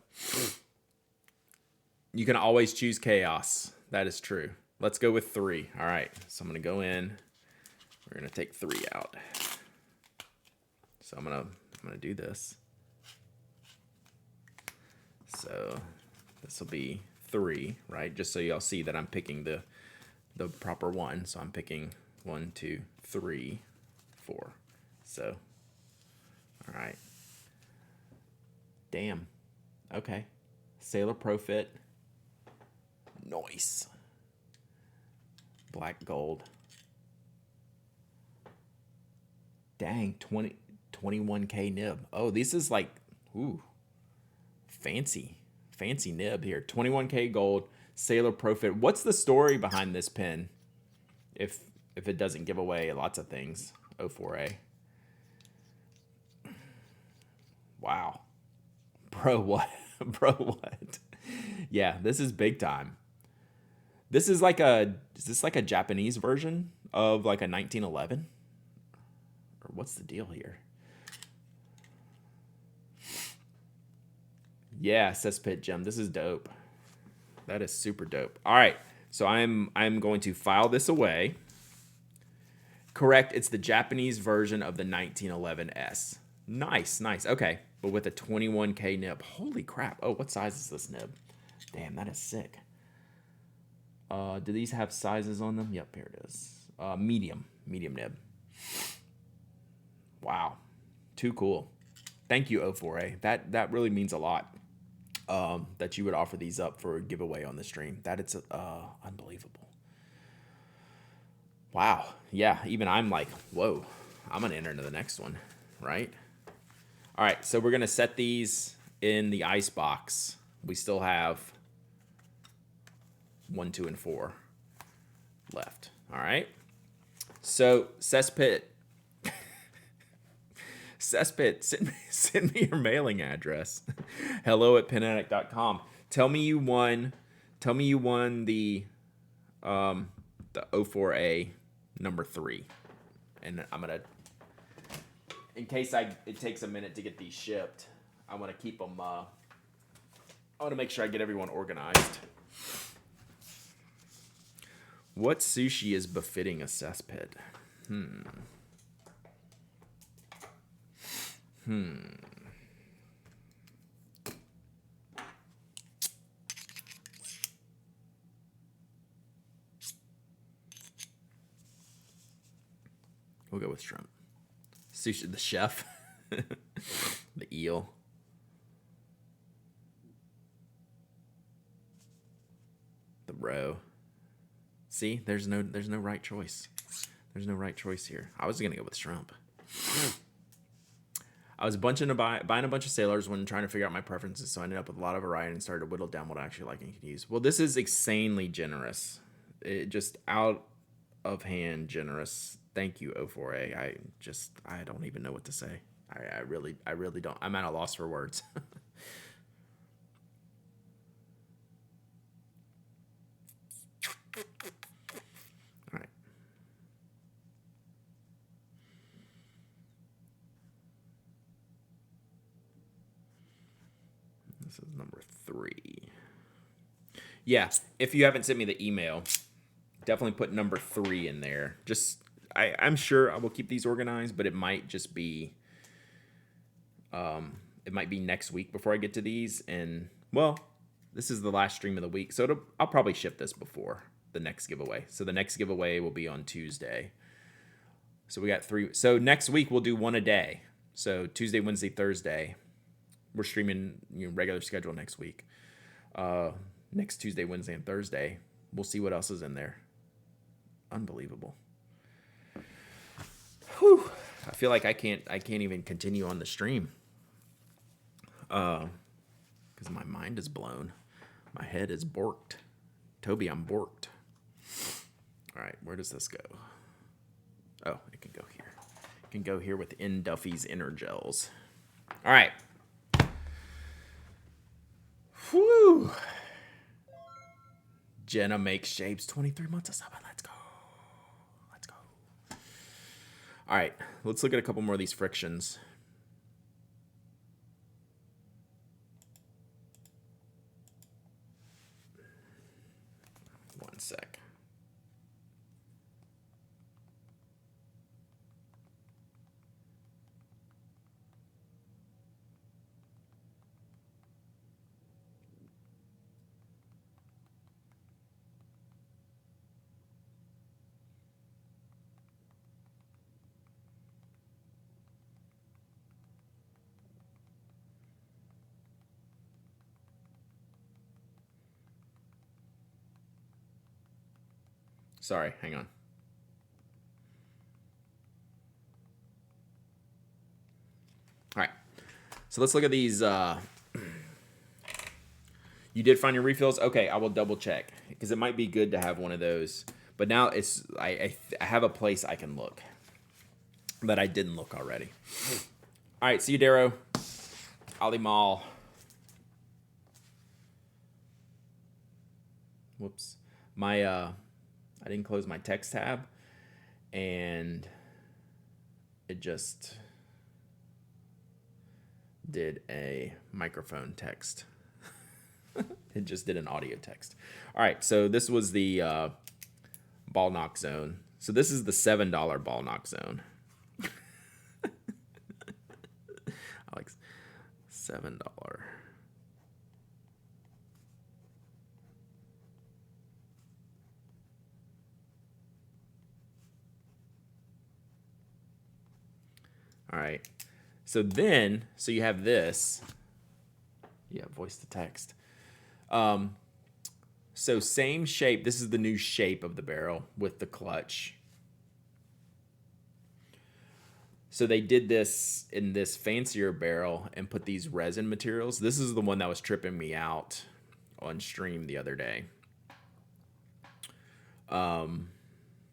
you can always choose chaos. That is true. Let's go with 3. All right. So I'm gonna go in. We're gonna take 3 out. So I'm gonna do this. So this will be 3, right? Just so y'all see that I'm picking the proper one. So I'm picking 1, 2, 3, 4. So, all right. Damn. Okay. Sailor Profit. Nice. Black gold. Dang, 21K nib. Oh, this is like, ooh, fancy nib here. 21K gold, Sailor Profit. What's the story behind this pin? If it doesn't give away lots of things. 04A. Wow. Bro, what? Bro, what? Yeah, this is big time. This is like is this like a Japanese version of like a 1911? Or what's the deal here? Yeah, Cesspit Gem. This is dope. That is super dope. All right, so I'm going to file this away. Correct, it's the Japanese version of the 1911S. Nice, nice. Okay, but with a 21K nib. Holy crap. Oh, what size is this nib? Damn, that is sick. Do these have sizes on them? Yep, here it is. Medium nib. Wow, too cool. Thank you, O4A. That really means a lot. That you would offer these up for a giveaway on the stream. That it's unbelievable. Wow. Yeah, even I'm like, whoa, I'm going to enter into the next one, right? All right, so we're going to set these in the ice box. We still have 1, 2, and 4 left. All right. So, Cesspit, send me your mailing address. hello@penaddict.com. Tell me you won the 04A number 3. And I'm going to, in case it takes a minute to get these shipped, I want to keep them, I want to make sure I get everyone organized. What sushi is befitting a cesspit? We'll go with shrimp. Sushi, the chef. The eel. The roe. See, there's no right choice. There's no right choice here. I was gonna go with shrimp. I was buying a bunch of sailors when trying to figure out my preferences, so I ended up with a lot of variety and started to whittle down what I actually like and could use. Well, this is insanely generous. It just out of hand generous. Thank you, O4A. I don't even know what to say. I really don't. I'm at a loss for words. All right. This is number 3. Yeah, if you haven't sent me the email, definitely put number 3 in there. Just I'm sure I will keep these organized, but it might just be it might be next week before I get to these. And well, this is the last stream of the week, so I'll probably ship this before the next giveaway. So the next giveaway will be on Tuesday. So we got 3. So next week we'll do one a day. So Tuesday, Wednesday, Thursday. We're streaming regular schedule next week. Next Tuesday, Wednesday, and Thursday. We'll see what else is in there. Unbelievable. Whew. I feel like I can't even continue on the stream. Because my mind is blown. My head is borked. Toby, I'm borked. All right, where does this go? Oh, it can go here. It can go here within Duffy's inner gels. All right. Whew. Jenna makes shapes. 23 months of subbing. Let's go. Let's go. All right, let's look at a couple more of these frictions. One sec. Sorry, hang on. All right. So let's look at these. You did find your refills? Okay, I will double check because it might be good to have one of those. But now it's I have a place I can look that I didn't look already. All right, see you, Darrow. Ali Mall. Whoops. I didn't close my text tab, and it just did a microphone text. It just did an audio text. All right, so this was the ball knock zone. So this is the $7 ball knock zone. I like $7. All right. So you have this. Yeah, voice to text. So same shape. This is the new shape of the barrel with the clutch. So they did this in this fancier barrel and put these resin materials. This is the one that was tripping me out on stream the other day.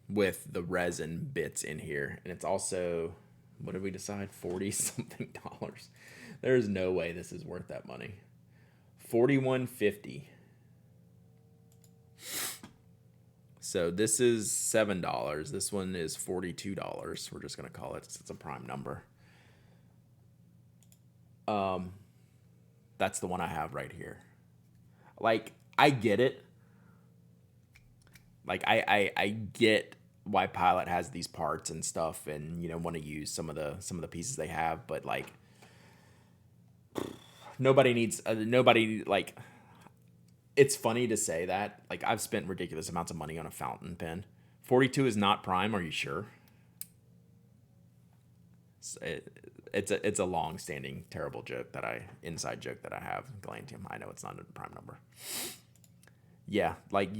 With the resin bits in here. And it's also, what did we decide? 40 something dollars. There's no way this is worth that money. $41.50. So this is $7. This one is $42. We're just gonna call it. It's a prime number. That's the one I have right here. Like, I get it. Like, I get why Pilot has these parts and stuff, and want to use some of the pieces they have, but like, nobody needs like. It's funny to say that. Like, I've spent ridiculous amounts of money on a fountain pen. 42 is not prime. Are you sure? It's a long-standing terrible joke inside joke that I have. Galantium. I know it's not a prime number. Yeah, like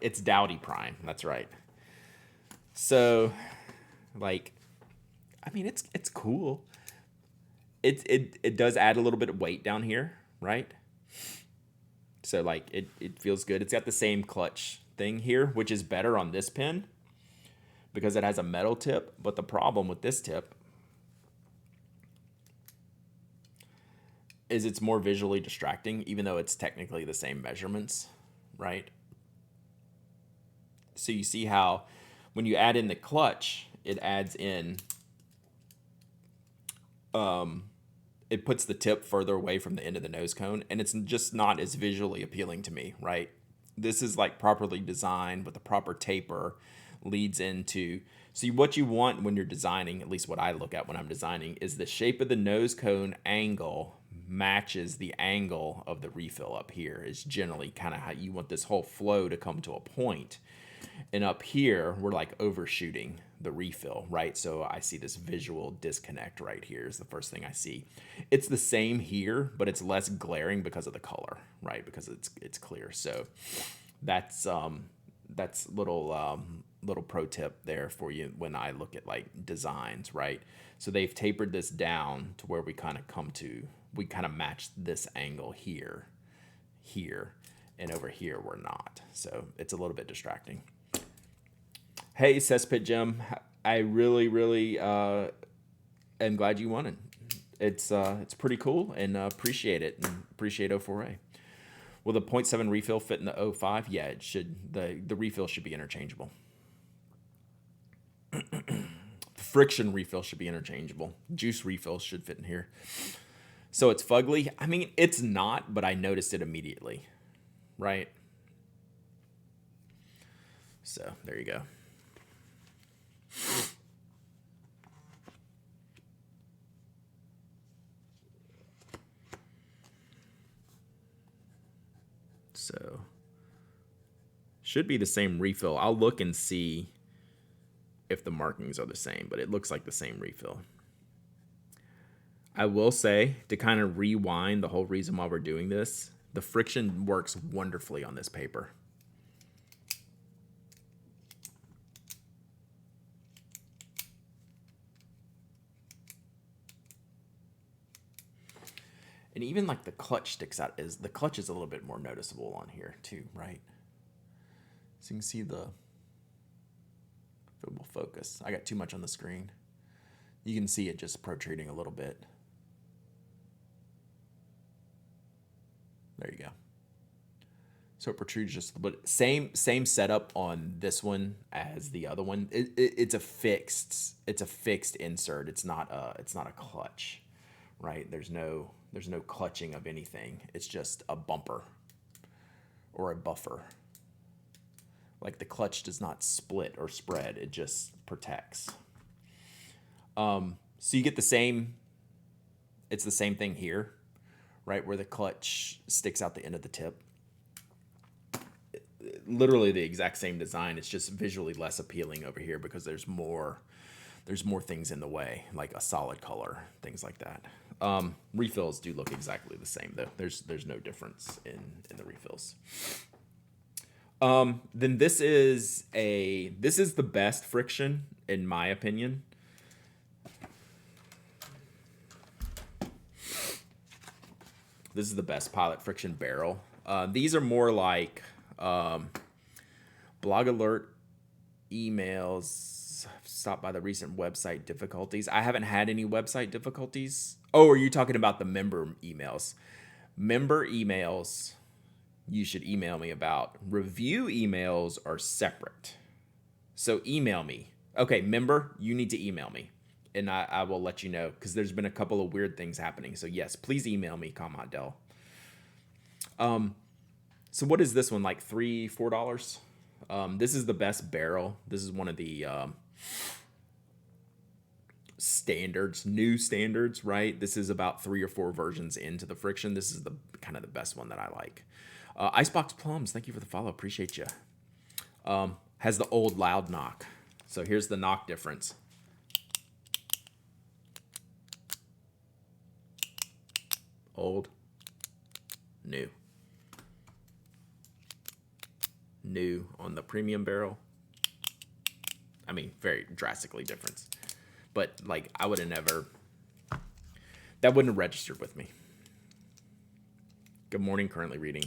it's Dowdy prime. That's right. So, like, it's cool. It does add a little bit of weight down here, right? So like it feels good. It's got the same clutch thing here, which is better on this pen because it has a metal tip. But the problem with this tip is it's more visually distracting, even though it's technically the same measurements, right? So you see how when you add in the clutch, it adds in it puts the tip further away from the end of the nose cone, and it's just not as visually appealing to me, right? This is like properly designed with the proper taper leads into. See, what you want when you're designing, at least what I look at when I'm designing, is the shape of the nose cone angle matches the angle of the refill up here is generally kind of how you want this whole flow to come to a point. And up here, we're like overshooting the refill, right? So I see this visual disconnect right here is the first thing I see. It's the same here, but it's less glaring because of the color, right? Because it's clear. So that's little pro tip there for you when I look at like designs, right? So they've tapered this down to where we kind of match this angle here, and over here we're not. So it's a little bit distracting. Hey, Cesspit Jim, I really am glad you won it. It's pretty cool, and appreciate it, and appreciate O4A. Will the 0.7 refill fit in the O5? Yeah, it should. The refill should be interchangeable. The FriXion refill should be interchangeable. Juice refill should fit in here. So it's fugly. I mean, it's not, but I noticed it immediately, right? So there you go. So should be the same refill. I'll look and see if the markings are the same, but it looks like the same refill. I will say, to kind of rewind the whole reason why we're doing this, the FriXion works wonderfully on this paper. And even like the clutch sticks out. The clutch is a little bit more noticeable on here too, right? So you can see the, if it will focus. I got too much on the screen. You can see it just protruding a little bit. There you go. So it protrudes just, but same setup on this one as the other one. It's a fixed insert. It's not a clutch, right? There's no clutching of anything. It's just a bumper or a buffer. Like the clutch does not split or spread. It just protects. So you get the same. It's the same thing here, right, where the clutch sticks out the end of the tip. Literally the exact same design. It's just visually less appealing over here because there's more things in the way, like a solid color, things like that. Refills do look exactly the same though. There's no difference in the refills. Then this is the best FriXion in my opinion. This is the best Pilot FriXion barrel. These are more like blog alert emails. Stop by the recent website difficulties. I haven't had any website difficulties. Oh, are you talking about the member emails? Member emails, you should email me about. Review emails are separate. So email me. Okay, member, you need to email me. And I will let you know because there's been a couple of weird things happening. So yes, please email me, Dell. So what is this one, like $3-4? This is the best barrel. This is one of the standards, new standards, right? This is about 3 or 4 versions into the FriXion. This is the kind of the best one that I like. Icebox Plums, thank you for the follow. Appreciate you. Has the old loud knock. So here's the knock difference. Old, new. New on the premium barrel. I mean, very drastically different. But like, I would have never, that wouldn't have registered with me. Good morning, currently reading.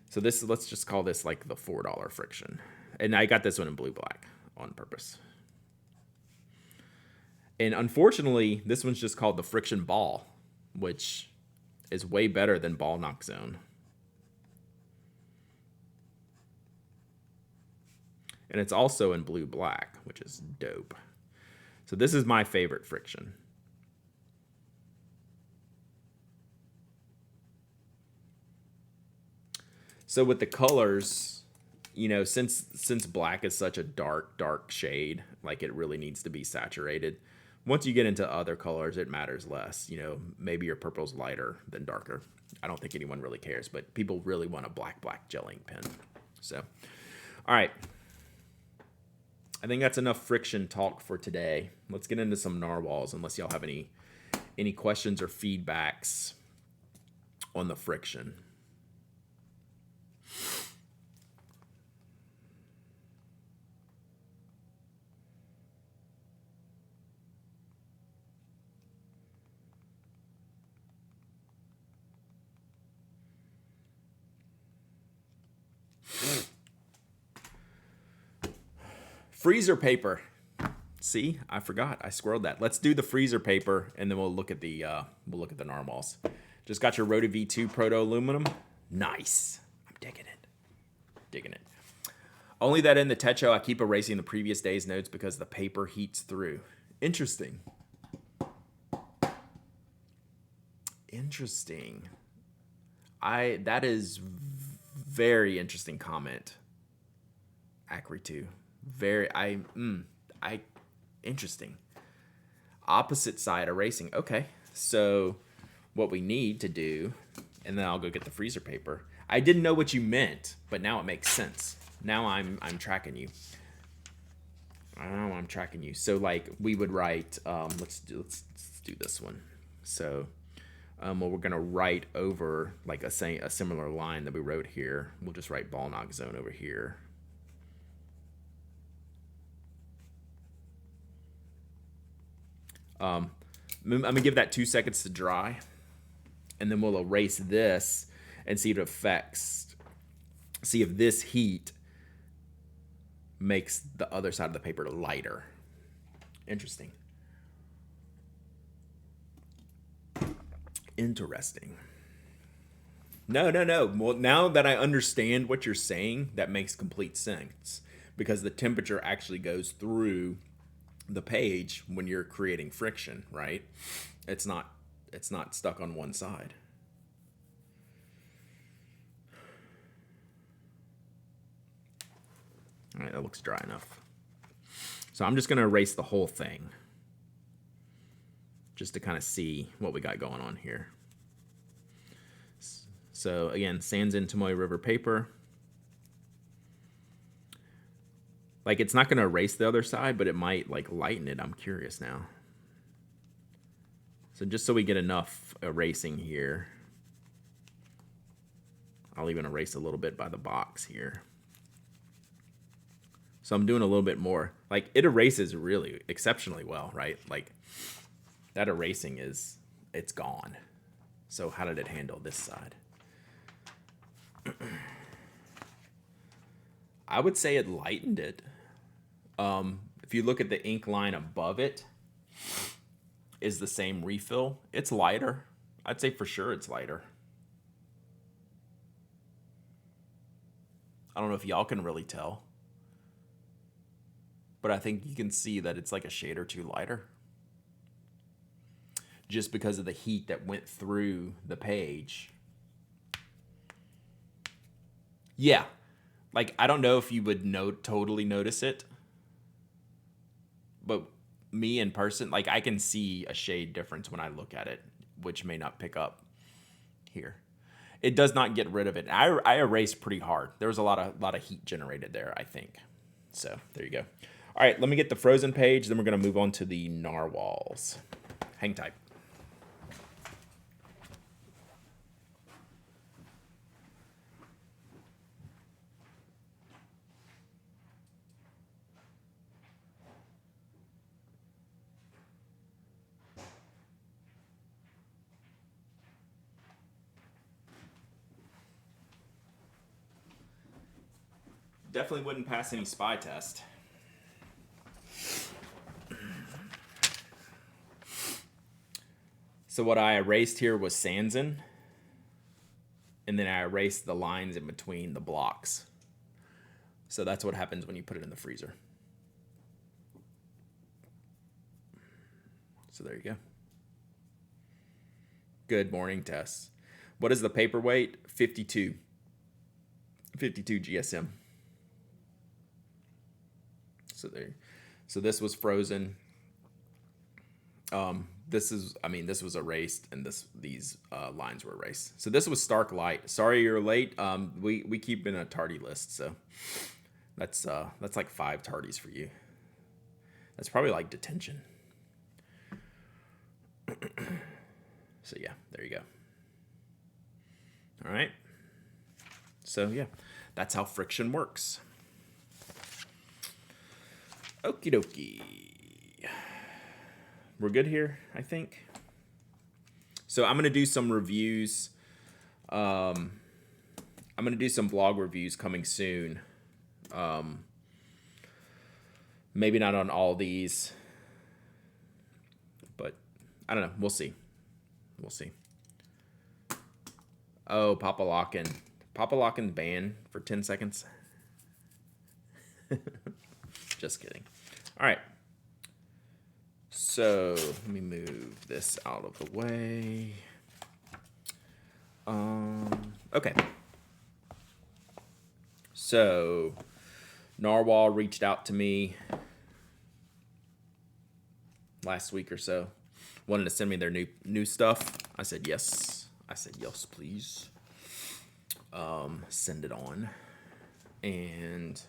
So this, let's just call this like the $4 FriXion. And I got this one in blue black on purpose. And unfortunately, this one's just called the FriXion Ball, which is way better than Ball Knock Zone. And it's also in blue black, which is dope. So this is my favorite FriXion. So with the colors, you know, since black is such a dark shade, like it really needs to be saturated. Once you get into other colors, it matters less. You know, maybe your purple's lighter than darker. I don't think anyone really cares, but people really want a black gel ink pen. So, all right. I think that's enough FriXion talk for today. Let's get into some narwhals, unless y'all have any questions or feedbacks on the FriXion. Freezer paper. See, I forgot. I squirreled that. Let's do the freezer paper, and then we'll look at the narwhals. Just got your Rota V2 Proto Aluminum. Nice. I'm digging it. Only that in the Techo, I keep erasing the previous day's notes because the paper heats through. Interesting. That is very interesting comment. Acri2. Interesting. Opposite side erasing. Okay, so what we need to do, and then I'll go get the freezer paper. I didn't know what you meant, but now it makes sense. Now I'm tracking you. I'm tracking you. So like we would write. Let's do this one. So, well, we're gonna write over like a similar line that we wrote here. We'll just write Ball Knock Zone over here. I'm gonna give that 2 seconds to dry, and then we'll erase this and see if it affects, see if this heat makes the other side of the paper lighter. Interesting. Interesting. No. Well, now that I understand what you're saying, that makes complete sense, because the temperature actually goes through the page when you're creating friction, right? It's not stuck on one side. All right, that looks dry enough. So I'm just going to erase the whole thing just to kind of see what we got going on here. So again, Sanzin Tomoe River paper. Like, it's not going to erase the other side, but it might like lighten it. I'm curious now. So just so we get enough erasing here, I'll even erase a little bit by the box here. So I'm doing a little bit more. Like, it erases really exceptionally well, right? Like, that erasing it's gone. So how did it handle this side? I would say it lightened it. If you look at the ink line above it, is the same refill. It's lighter. I'd say for sure it's lighter. I don't know if y'all can really tell, but I think you can see that it's like a shade or two lighter, just because of the heat that went through the page. Yeah, like, I don't know if you would totally notice it, but me in person, like, I can see a shade difference when I look at it, which may not pick up here. It does not get rid of it. I erased pretty hard. There was a lot of heat generated there, I think. So there you go. All right, let me get the frozen page, then we're going to move on to the narwhals. Hang tight. Definitely wouldn't pass any spy test. So what I erased here was Sanzin, and then I erased the lines in between the blocks. So that's what happens when you put it in the freezer. So there you go. Good morning, Tess. What is the paper weight? 52. 52 GSM. So there. So this was frozen. This was erased, and these lines were erased. So this was Stark Light. Sorry you're late. We keep in a tardy list, so that's like 5 tardies for you. That's probably like detention. So yeah, there you go. All right. So yeah, that's how friction works. Okie dokie. We're good here, I think. So I'm going to do some reviews. I'm going to do some vlog reviews coming soon. Maybe not on all these, but I don't know. We'll see. We'll see. Oh, Papa Lockin ban for 10 seconds. Just kidding. All right. So let me move this out of the way. Okay. So Narwhal reached out to me last week or so. Wanted to send me their new stuff. I said yes. I said yes, please. Send it on. And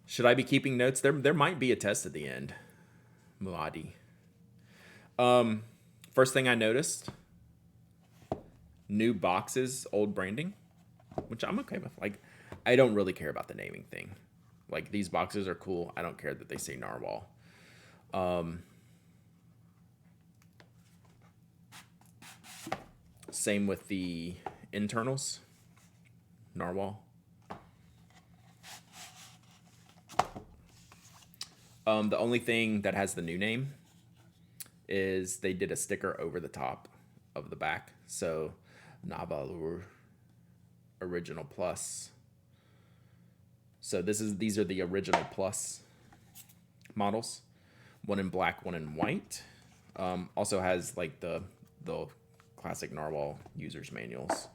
should I be keeping notes? There might be a test at the end. Muadi. First thing I noticed, new boxes, old branding, which I'm okay with. Like, I don't really care about the naming thing. Like, these boxes are cool. I don't care that they say Narwhal. Same with the internals. Narwhal. The only thing that has the new name is they did a sticker over the top of the back. So Nahvalur Original Plus. So these are the original Plus models. One in black, one in white. Also has like the classic Narwhal users manuals.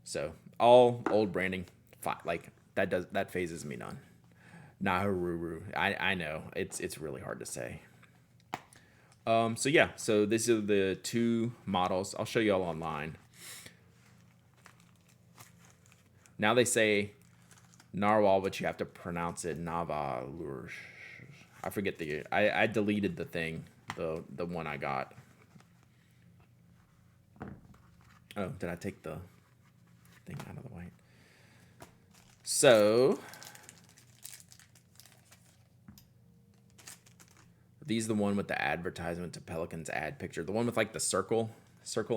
So all old branding. Like that phases me none. Nahvalur. I know it's really hard to say. So yeah, so these are the two models. I'll show you all online. Now they say Narwhal, but you have to pronounce it Nahvalur. I forget I deleted the thing, the one I got. Oh, did I take the thing out of the way? So these the one with the advertisement to Pelican's ad picture. The one with like the circle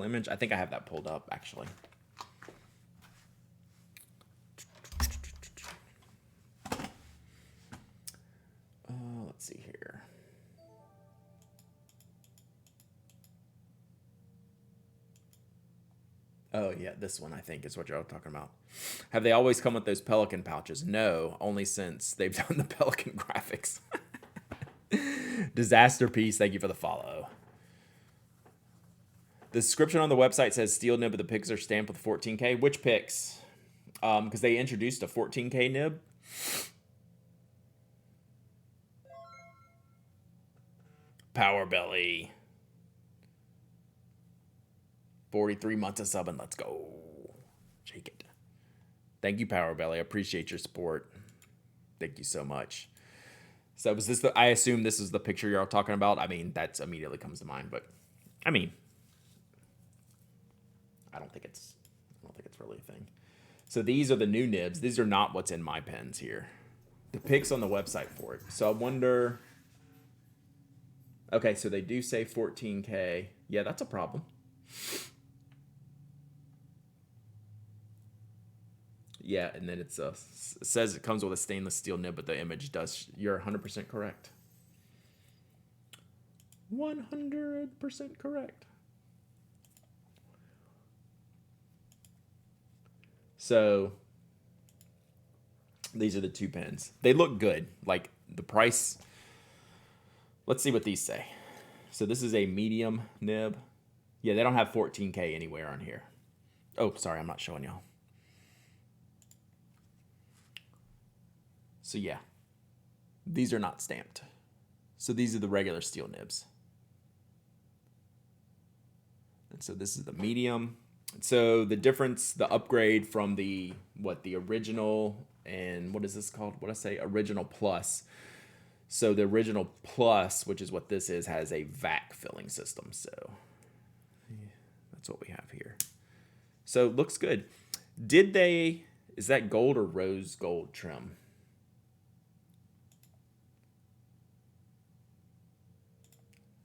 image. I think I have that pulled up actually. Let's see here. Oh yeah, this one I think is what you're talking about. Have they always come with those Pelican pouches? No, only since they've done the Pelican graphics. Disaster piece, thank you for the follow. The description on the website says steel nib, but the pics are stamped with 14K. Which pics? Because they introduced a 14K nib. Power Belly. 43 months of subbing. Let's go. Shake it. Thank you, Power Belly. I appreciate your support. Thank you so much. So was this I assume this is the picture you're all talking about. I mean, that's immediately comes to mind, but I mean, I don't think it's really a thing. So these are the new nibs. These are not what's in my pens here. The pics on the website for it. So I wonder. Okay, so they do say 14K. Yeah, that's a problem. Yeah, and then it says it comes with a stainless steel nib, but the image does. You're 100% correct. 100% correct. So these are the two pens. They look good. Like the price. Let's see what these say. So this is a medium nib. Yeah, they don't have 14K anywhere on here. Oh, sorry, I'm not showing y'all. So yeah, these are not stamped. So these are the regular steel nibs. And so this is the medium. So the difference, the upgrade from the original and what is this called? What I say? Original Plus. So the original Plus, which is what this is, has a vac filling system. So yeah, that's what we have here. So it looks good. Is that gold or rose gold trim?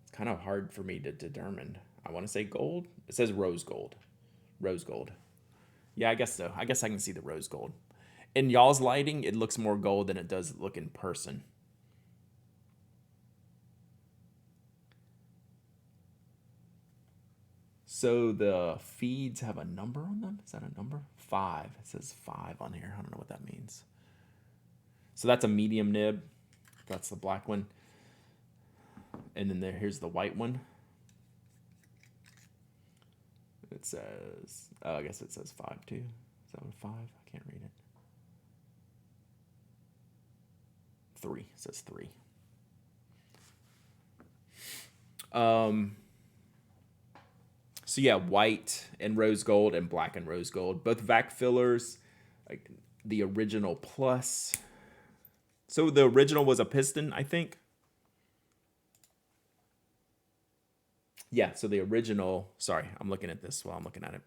It's kind of hard for me to determine. I want to say gold. It says rose gold. Rose gold. Yeah, I guess so. I guess I can see the rose gold. In y'all's lighting, it looks more gold than it does look in person. So the feeds have a number on them. Is that a number? 5. It says 5 on here. I don't know what that means. So that's a medium nib. That's the black one. And then here's the white one. It says, oh, I guess it says 5 too. Is that a 5? I can't read it. 3. It says 3. So yeah, white and rose gold and black and rose gold. Both vac fillers, like the original Plus. So the original was a piston, I think. Yeah, so the original, sorry, I'm looking at this while I'm looking at it.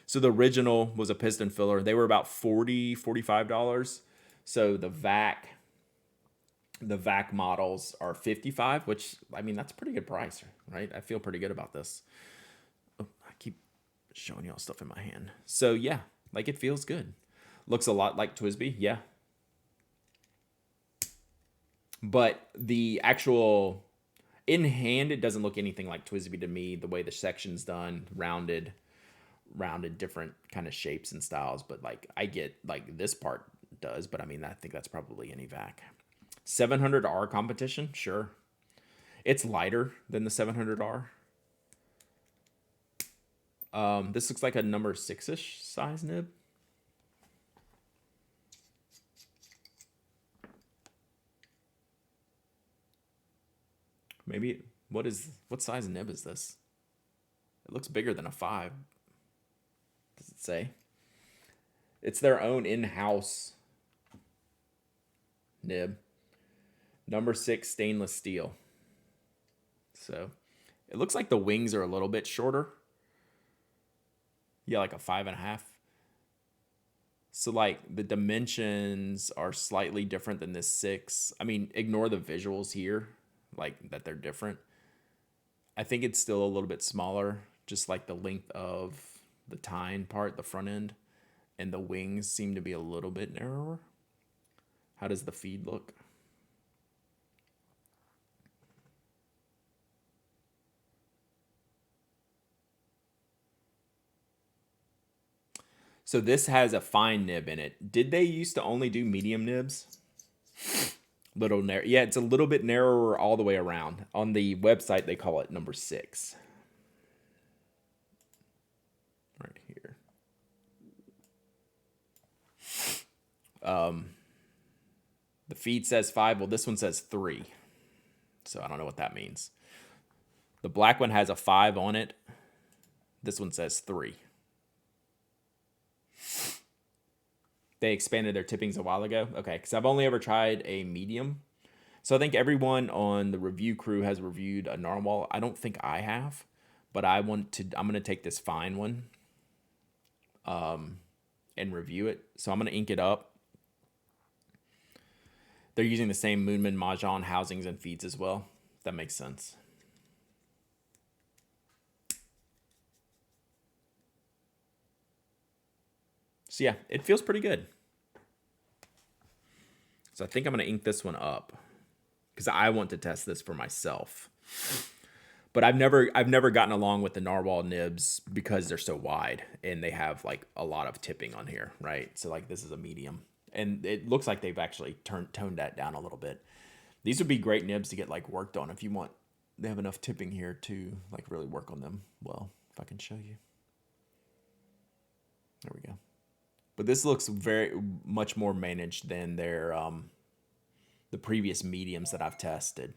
So the original was a piston filler. They were about $40, $45. So the vac models are $55, which, I mean, that's a pretty good price, right? I feel pretty good about this. Oh, I keep showing y'all stuff in my hand. So yeah, like it feels good. Looks a lot like Twisby, yeah. But the actual in hand, it doesn't look anything like Twisby to me. The way the section's done, rounded, different kind of shapes and styles. But like I get like this part does, but I mean I think that's probably an evac. 700R competition, sure. It's lighter than the 700R. This looks like a number 6-ish size nib. Maybe, what size nib is this? It looks bigger than a 5. Does it say? It's their own in-house nib. Number 6 stainless steel. So, it looks like the wings are a little bit shorter. Yeah, like a 5.5. So like the dimensions are slightly different than this 6. I mean, ignore the visuals here, like that they're different. I think it's still a little bit smaller, just like the length of the tine part, the front end, and the wings seem to be a little bit narrower. How does the feed look? So this has a fine nib in it. Did they used to only do medium nibs? Little narrow. Yeah, it's a little bit narrower all the way around. On the website, they call it number 6. Right here. The feed says 5. Well, this one says 3. So I don't know what that means. The black one has a 5 on it. This one says 3. They expanded their tippings a while ago. Okay, because I've only ever tried a medium. So I think everyone on the review crew has reviewed a Narwhal. I don't think I have, but I'm going to take this fine one and review it. So I'm going to ink it up. They're using the same Moonman Mahjong housings and feeds as well. If that makes sense. So yeah, it feels pretty good. So I think I'm going to ink this one up because I want to test this for myself. But I've never gotten along with the Narwhal nibs because they're so wide and they have like a lot of tipping on here, right? So like this is a medium, and it looks like they've actually toned that down a little bit. These would be great nibs to get like worked on if you want. They have enough tipping here to like really work on them. Well, if I can show you. There we go. But this looks very much more managed than their the previous mediums that I've tested.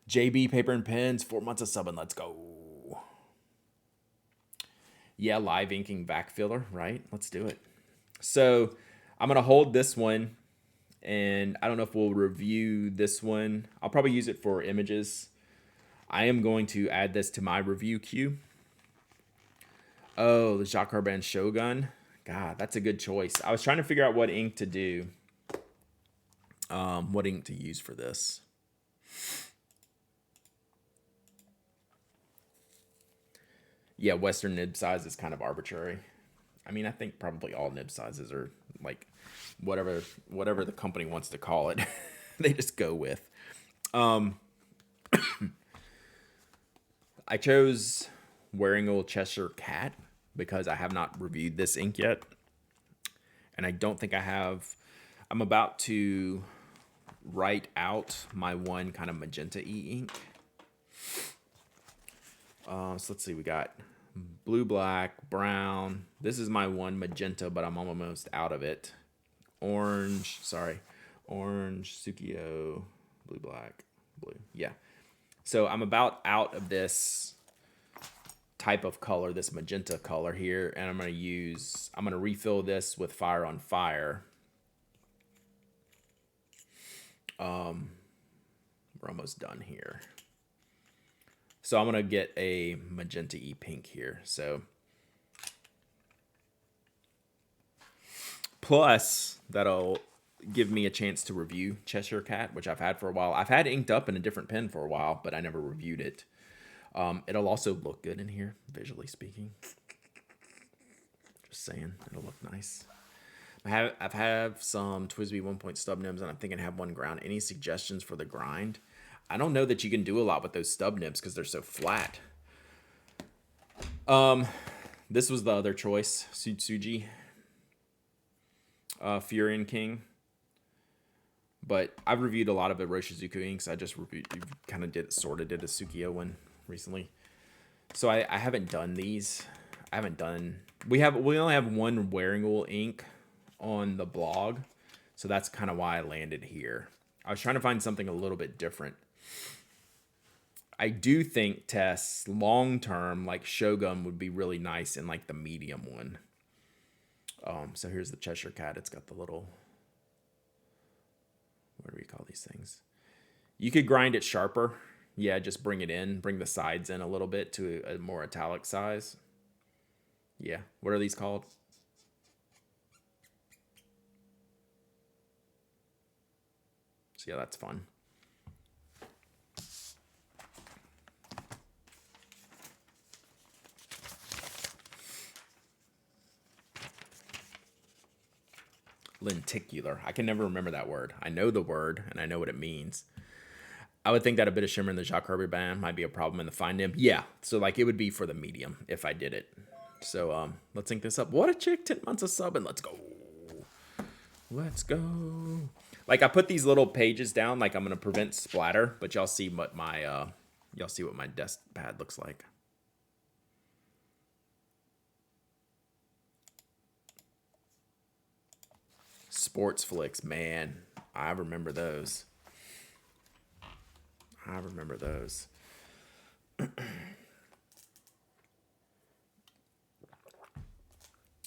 JB Paper and Pens, 4 months of subbing. Let's go. Yeah, live inking back filler, right? Let's do it. So I'm going to hold this one, and I don't know if we'll review this one. I'll probably use it for images. I am going to add this to my review queue. Oh, the Jacques Herbin Shogun. God, that's a good choice. I was trying to figure out what ink to do. What ink to use for this. Yeah, Western nib size is kind of arbitrary. I mean, I think probably all nib sizes are like whatever the company wants to call it. They just go with. I chose Wearing Old Cheshire Cat because I have not reviewed this ink yet. And I don't think I have. I'm about to write out my one kind of magenta ink. So let's see, we got blue, black, brown. This is my one magenta, but I'm almost out of it. Orange, Tsukio, blue, black, blue. Yeah. So I'm about out of this type of color, this magenta color here, and I'm going to refill this with Fire on Fire. We're almost done here. So I'm going to get a magenta-y pink here. So plus that'll give me a chance to review Cheshire Cat, which I've had for a while. I've had inked up in a different pen for a while, but I never reviewed it. It'll also look good in here, visually speaking. Just saying, it'll look nice. I've have some Twisby 1 point stub nibs, and I'm thinking have one ground. Any suggestions for the grind? I don't know that you can do a lot with those stub nibs because they're so flat. This was the other choice, Sutsuji, Fury and King. But I've reviewed a lot of Iroshizuku inks. I just kind of did a Sukiya one recently. So I haven't done these. I haven't done. We only have one wearing wool ink on the blog, so that's kind of why I landed here. I was trying to find something a little bit different. I do think Tess long term, like Shogun, would be really nice in like the medium one. So here's the Cheshire Cat. It's got the little, what do we call these things? You could grind it sharper. Yeah, just bring it in, bring the sides in a little bit to a more italic size. Yeah, what are these called? So yeah, that's fun. Lenticular. I can never remember that word. I know the word and I know what it means. I would think that a bit of shimmer in the Jacques Herby band might be a problem in the fine nib. Yeah, so like it would be for the medium if I did it. So let's ink this up. What a chick, 10 months of sub, and let's go. Let's go. Like I put these little pages down like I'm gonna prevent splatter, but y'all see what my desk pad looks like. Sports flicks, man. I remember those. I remember those.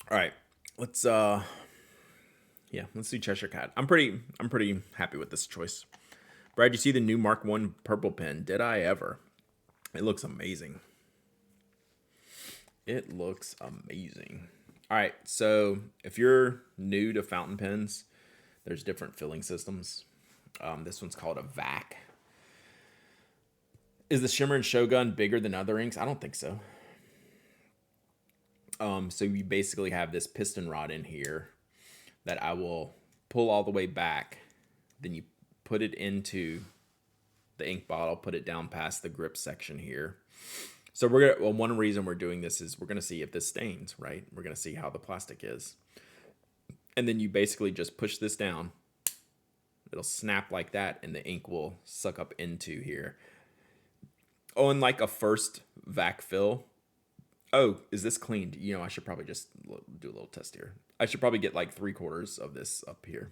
All right, let's do Cheshire Cat. I'm pretty happy with this choice. Brad, you see the new Mark 1 purple pen? Did I ever? It looks amazing. It looks amazing. All right, so if you're new to fountain pens, there's different filling systems. This one's called a VAC. Is the Shimmer and Shogun bigger than other inks? I don't think so. So you basically have this piston rod in here that I will pull all the way back. Then you put it into the ink bottle, put it down past the grip section here. So one reason we're doing this is we're gonna see if this stains, right? We're gonna see how the plastic is. And then you basically just push this down. It'll snap like that and the ink will suck up into here. Oh, and like a first vac fill. Oh, is this cleaned? You know, I should probably just do a little test here. I should probably get like 3/4 of this up here.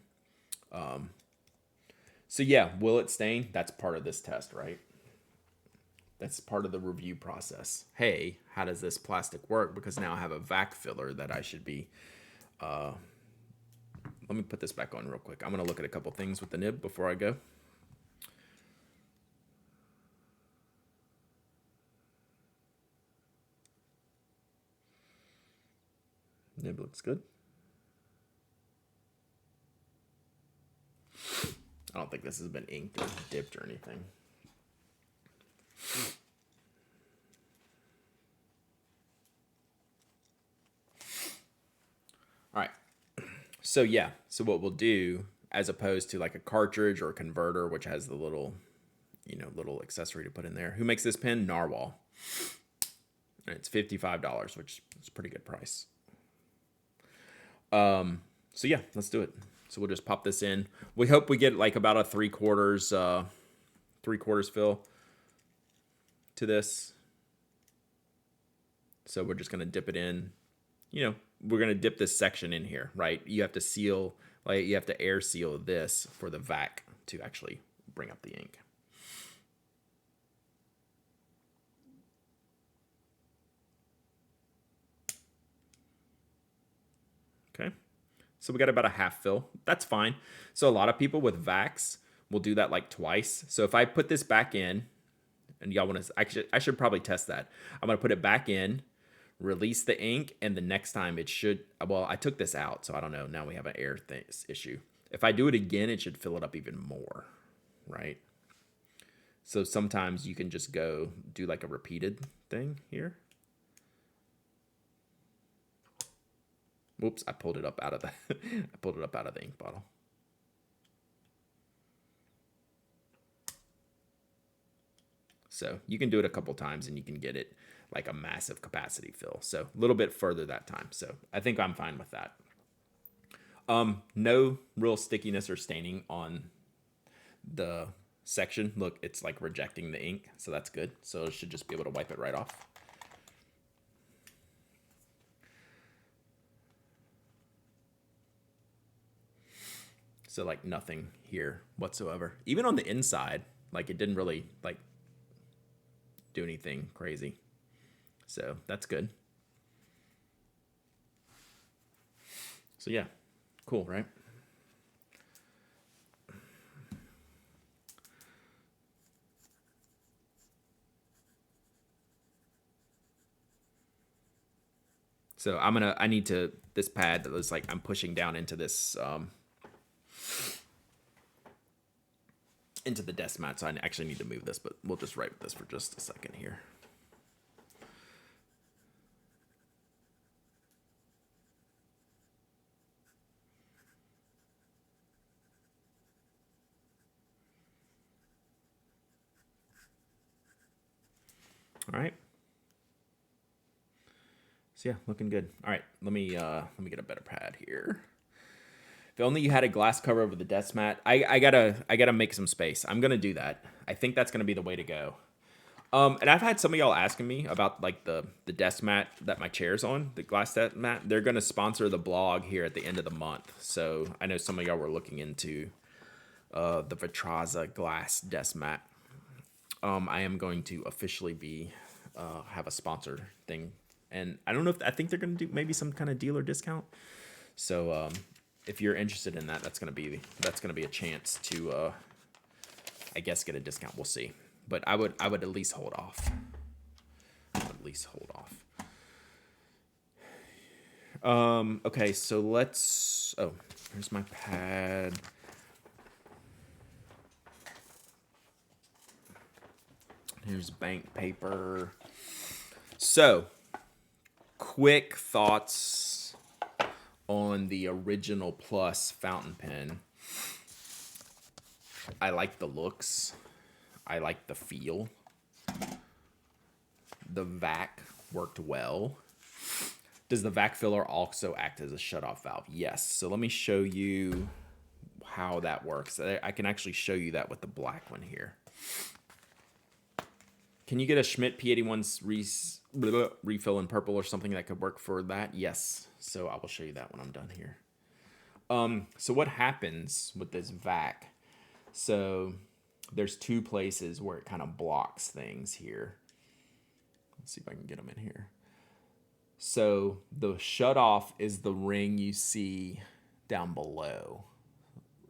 So yeah, will it stain? That's part of this test, right? That's part of the review process. Hey, how does this plastic work? Because now I have a vac filler that I should be... let me put this back on real quick. I'm going to look at a couple things with the nib before I go. Nib looks good. I don't think this has been inked or dipped or anything. All right. So yeah, so what we'll do, as opposed to like a cartridge or a converter, which has the little, little accessory to put in there. Who makes this pen? Narwhal. And it's $55, which is a pretty good price. So yeah, let's do it. So we'll just pop this in. We hope we get like about a 3/4 fill to this. So we're just gonna dip it in. We're gonna dip this section in here, right? You have to seal, like you have to air seal this for the vac to actually bring up the ink. Okay. So we got about a half fill. That's fine. So a lot of people with vacs will do that like twice. So if I put this back in, and y'all want to, I should probably test that. I'm going to put it back in, release the ink, and the next time it should, well, I took this out, so I don't know. Now we have an air issue. If I do it again, it should fill it up even more, right? So sometimes you can just go do like a repeated thing here. Oops, I pulled it up out of the I pulled it up out of the ink bottle. So you can do it a couple times and you can get it like a massive capacity fill. So a little bit further that time. So I think I'm fine with that. No real stickiness or staining on the section. Look, it's like rejecting the ink, so that's good. So it should just be able to wipe it right off. So like nothing here whatsoever. Even on the inside, like it didn't really like do anything crazy. So that's good. So yeah, cool, right? So I need to, this pad that looks like I'm pushing down into this, into the desk mat. So I actually need to move this, but we'll just write this for just a second here. All right. So yeah, looking good. All right, let me get a better pad here. If only you had a glass cover over the desk mat. I gotta make some space. I'm gonna do that. I think that's gonna be the way to go. And I've had some of y'all asking me about like the desk mat that my chair's on, the glass desk mat. They're gonna sponsor the blog here at the end of the month. So I know some of y'all were looking into the Vitraza glass desk mat. I am going to officially be have a sponsor thing, and I don't know if I think they're going to do maybe some kind of deal or discount. So if you're interested in that, that's going to be a chance to I guess get a discount. We'll see, but I would at least hold off. Okay, so let's. Oh, here's my pad. Here's bank paper. So, quick thoughts on the original Plus fountain pen. I like the looks. I like the feel. The vac worked well. Does the vac filler also act as a shutoff valve? Yes. So let me show you how that works. I can actually show you that with the black one here. Can you get a Schmidt P81's refill in purple or something that could work for that? Yes. So I will show you that when I'm done here. So what happens with this vac? So there's two places where it kind of blocks things here. Let's see if I can get them in here. So the shutoff is the ring you see down below.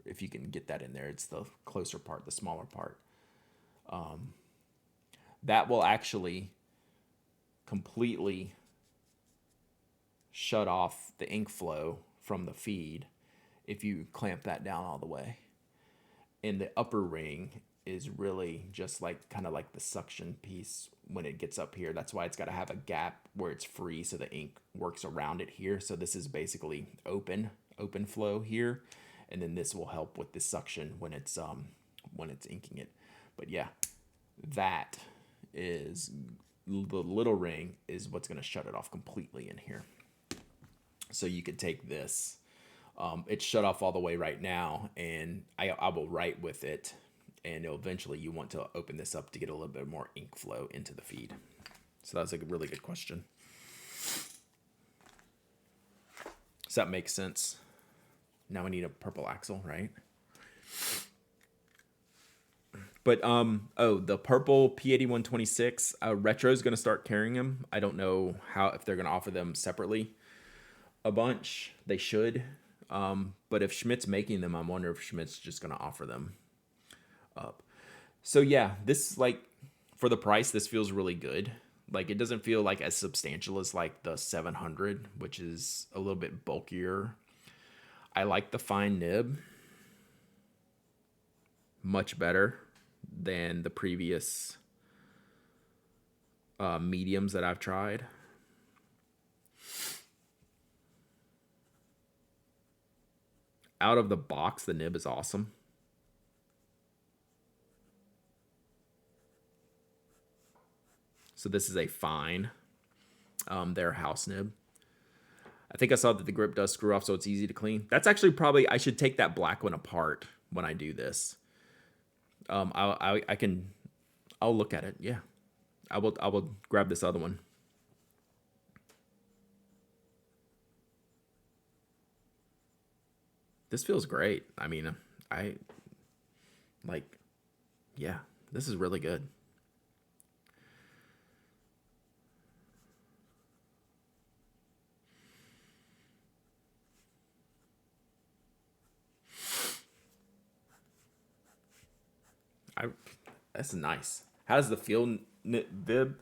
If you can get that in there, it's the closer part, the smaller part. That will actually completely shut off the ink flow from the feed if you clamp that down all the way. And the upper ring is really just like kind of like the suction piece when it gets up here. That's why it's got to have a gap where it's free so the ink works around it here. So this is basically open flow here, and then this will help with the suction when it's inking it. But yeah, that is the little ring is what's going to shut it off completely in here. So you could take this. It's shut off all the way right now, and I will write with it, and eventually you want to open this up to get a little bit more ink flow into the feed. So that's a really good question. Does that make sense? Now we need a purple axle, right? But the purple P8126 Retro is going to start carrying them. I don't know if they're going to offer them separately a bunch. They should. But if Schmidt's making them, I wonder if Schmidt's just going to offer them up. So yeah, this, like, for the price, this feels really good. Like, it doesn't feel like as substantial as like the 700, which is a little bit bulkier. I like the fine nib much better than the previous mediums that I've tried. Out of the box, the nib is awesome. So this is a fine, their house nib. I think I saw that the grip does screw off, so it's easy to clean. That's actually probably, I should take that black one apart when I do this. I'll look at it. Yeah, I will grab this other one. This feels great. I mean, I like, yeah, this is really good. That's nice. How does the feel nib?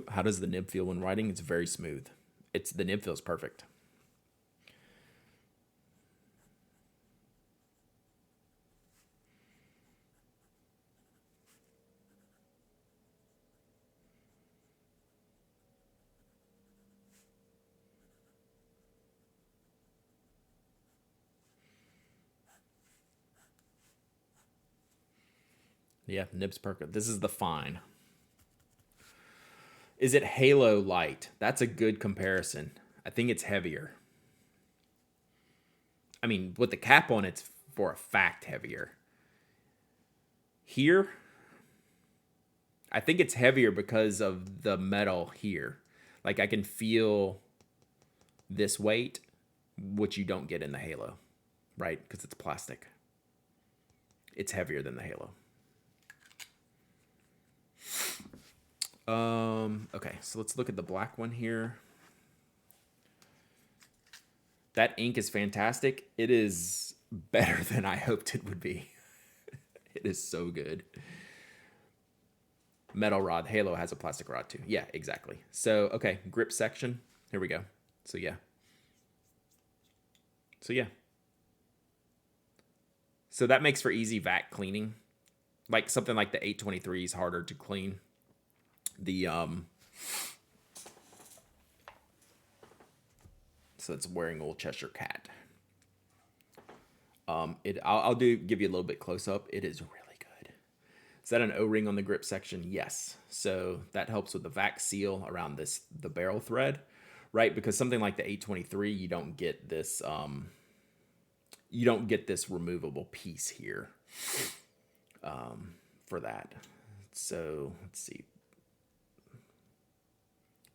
How does the nib feel when riding? It's very smooth. The nib feels perfect. Yeah, nib's perfect. This is the fine. Is it Halo light? That's a good comparison. I think it's heavier. I mean, with the cap on, it's for a fact heavier. Here, I think it's heavier because of the metal here. Like I can feel this weight, which you don't get in the Halo, right? Because it's plastic. It's heavier than the Halo. Okay, so let's look at the black one here. That ink is fantastic. It is better than I hoped it would be. It is so good. Metal rod. Halo has a plastic rod too. Yeah, exactly. So, okay, grip section. Here we go. So, yeah. So that makes for easy vac cleaning. Like something like the 823 is harder to clean. So it's wearing old Cheshire Cat. I'll give you a little bit close up. It is really good. Is that an O-ring on the grip section? Yes. So that helps with the vac seal around the barrel thread, right? Because something like the 823, you don't get this removable piece here for that. So let's see.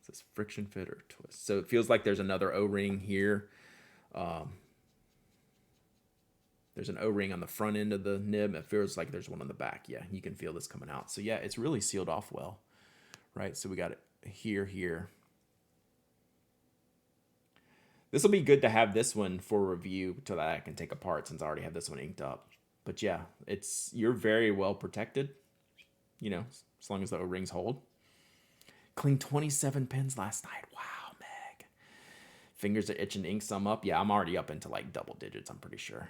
Is this friction fit or twist? So it feels like there's another O-ring here. There's an O-ring on the front end of the nib. It feels like there's one on the back. Yeah, you can feel this coming out. So yeah, it's really sealed off well, right? So we got it here. This will be good to have this one for review so that I can take apart since I already have this one inked up. But yeah, you're very well protected, as long as the O-rings hold. Cleaned 27 pins last night. Wow, Meg. Fingers are itching to ink some up. Yeah, I'm already up into like double digits, I'm pretty sure.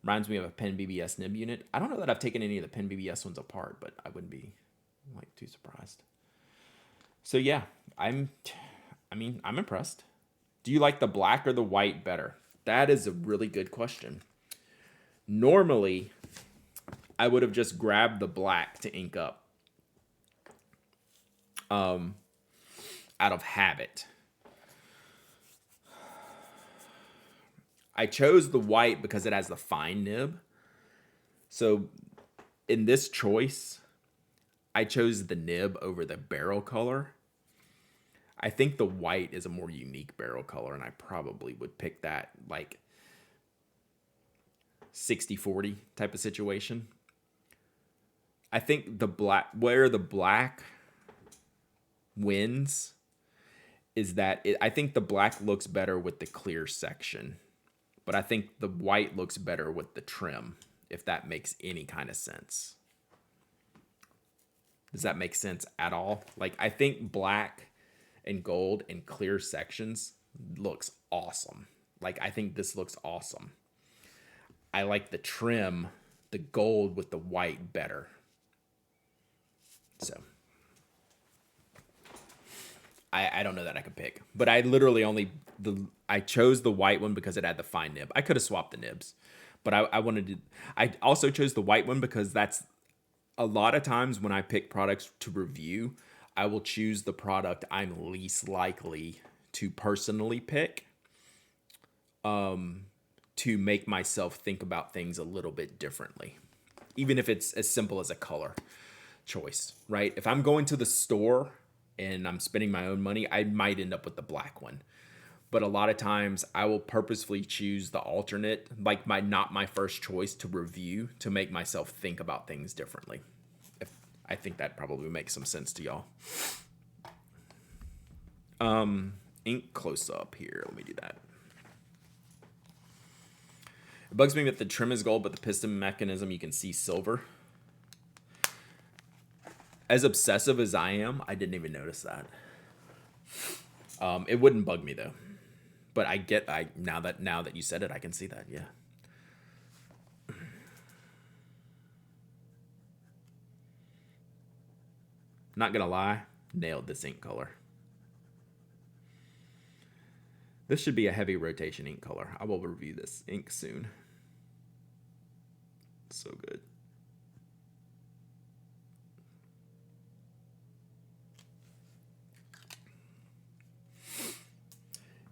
Reminds me of a Pen BBS nib unit. I don't know that I've taken any of the Pen BBS ones apart, but I wouldn't be like too surprised. So yeah, I'm impressed. Do you like the black or the white better? That is a really good question. Normally, I would have just grabbed the black to ink up. Out of habit. I chose the white because it has the fine nib. So in this choice, I chose the nib over the barrel color. I think the white is a more unique barrel color, and I probably would pick that like 60-40 type of situation. I think where the black wins is that I think the black looks better with the clear section, but I think the white looks better with the trim, if that makes any kind of sense. Does that make sense at all? Like, I think black and gold and clear sections looks awesome. Like, I think this looks awesome. I like the trim, the gold with the white better. So I don't know that I could pick, but I literally I chose the white one because it had the fine nib. I could have swapped the nibs, But I wanted to. I also chose the white one because that's a lot of times when I pick products to review, I will choose the product I'm least likely to personally pick, to make myself think about things a little bit differently, even if it's as simple as a color choice, right? If I'm going to the store and I'm spending my own money, I might end up with the black one. But a lot of times I will purposefully choose the alternate, like not my first choice to review, to make myself think about things differently. If I think that probably makes some sense to y'all. Ink close up here. Let me do that. It bugs me that the trim is gold, but the piston mechanism you can see silver. As obsessive as I am, I didn't even notice that. It wouldn't bug me though. But now that you said it, I can see that, yeah. Not gonna lie, nailed this ink color. This should be a heavy rotation ink color. I will review this ink soon. So good.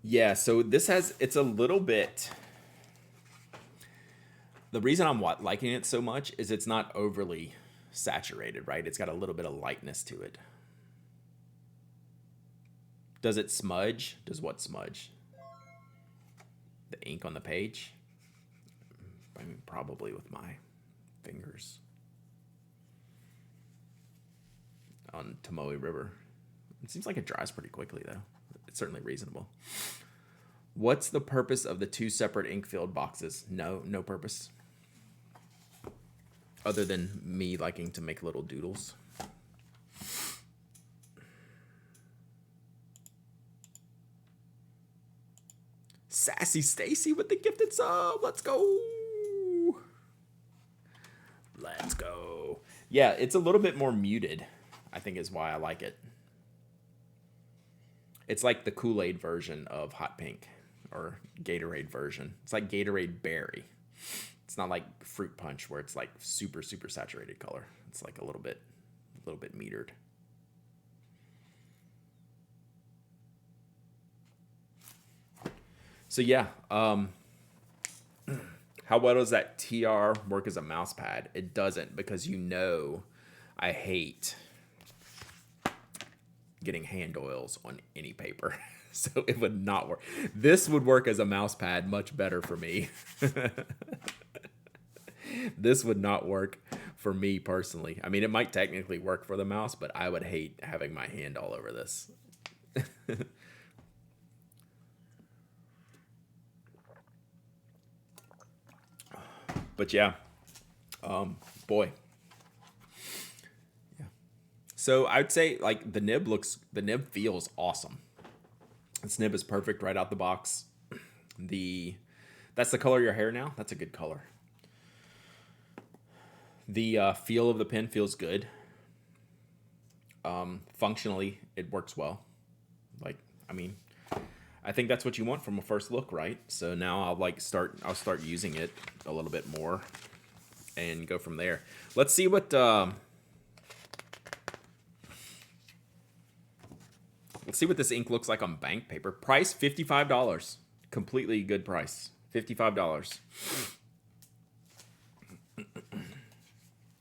Yeah, so it's a little bit. The reason I'm liking it so much is it's not overly saturated, right? It's got a little bit of lightness to it. Does it smudge? Does what smudge? The ink on the page? I mean, probably with my fingers on Tomoe River. It seems like it dries pretty quickly, though. It's certainly reasonable. What's the purpose of the 2 separate ink filled boxes? No purpose. Other than me liking to make little doodles. Sassy Stacy with the gifted sub. Let's go. Let's go. Yeah, it's a little bit more muted, I think is why I like it. It's like the Kool-Aid version of Hot Pink, or Gatorade version. It's like Gatorade Berry. It's not like Fruit Punch where it's like super, super saturated color. It's like a little bit metered. So yeah, how well does that TR work as a mouse pad? It doesn't, because I hate getting hand oils on any paper. So it would not work. This would work as a mouse pad much better for me. This would not work for me personally. I mean, it might technically work for the mouse, but I would hate having my hand all over this. But yeah, boy. Yeah. So I'd say like the nib feels awesome. This nib is perfect right out the box. That's the color of your hair now. That's a good color. The feel of the pen feels good. Functionally, it works well. I think that's what you want from a first look, right? So now I'll start using it a little bit more and go from there. Let's see what this ink looks like on bank paper. Price $55. Completely good price. $55.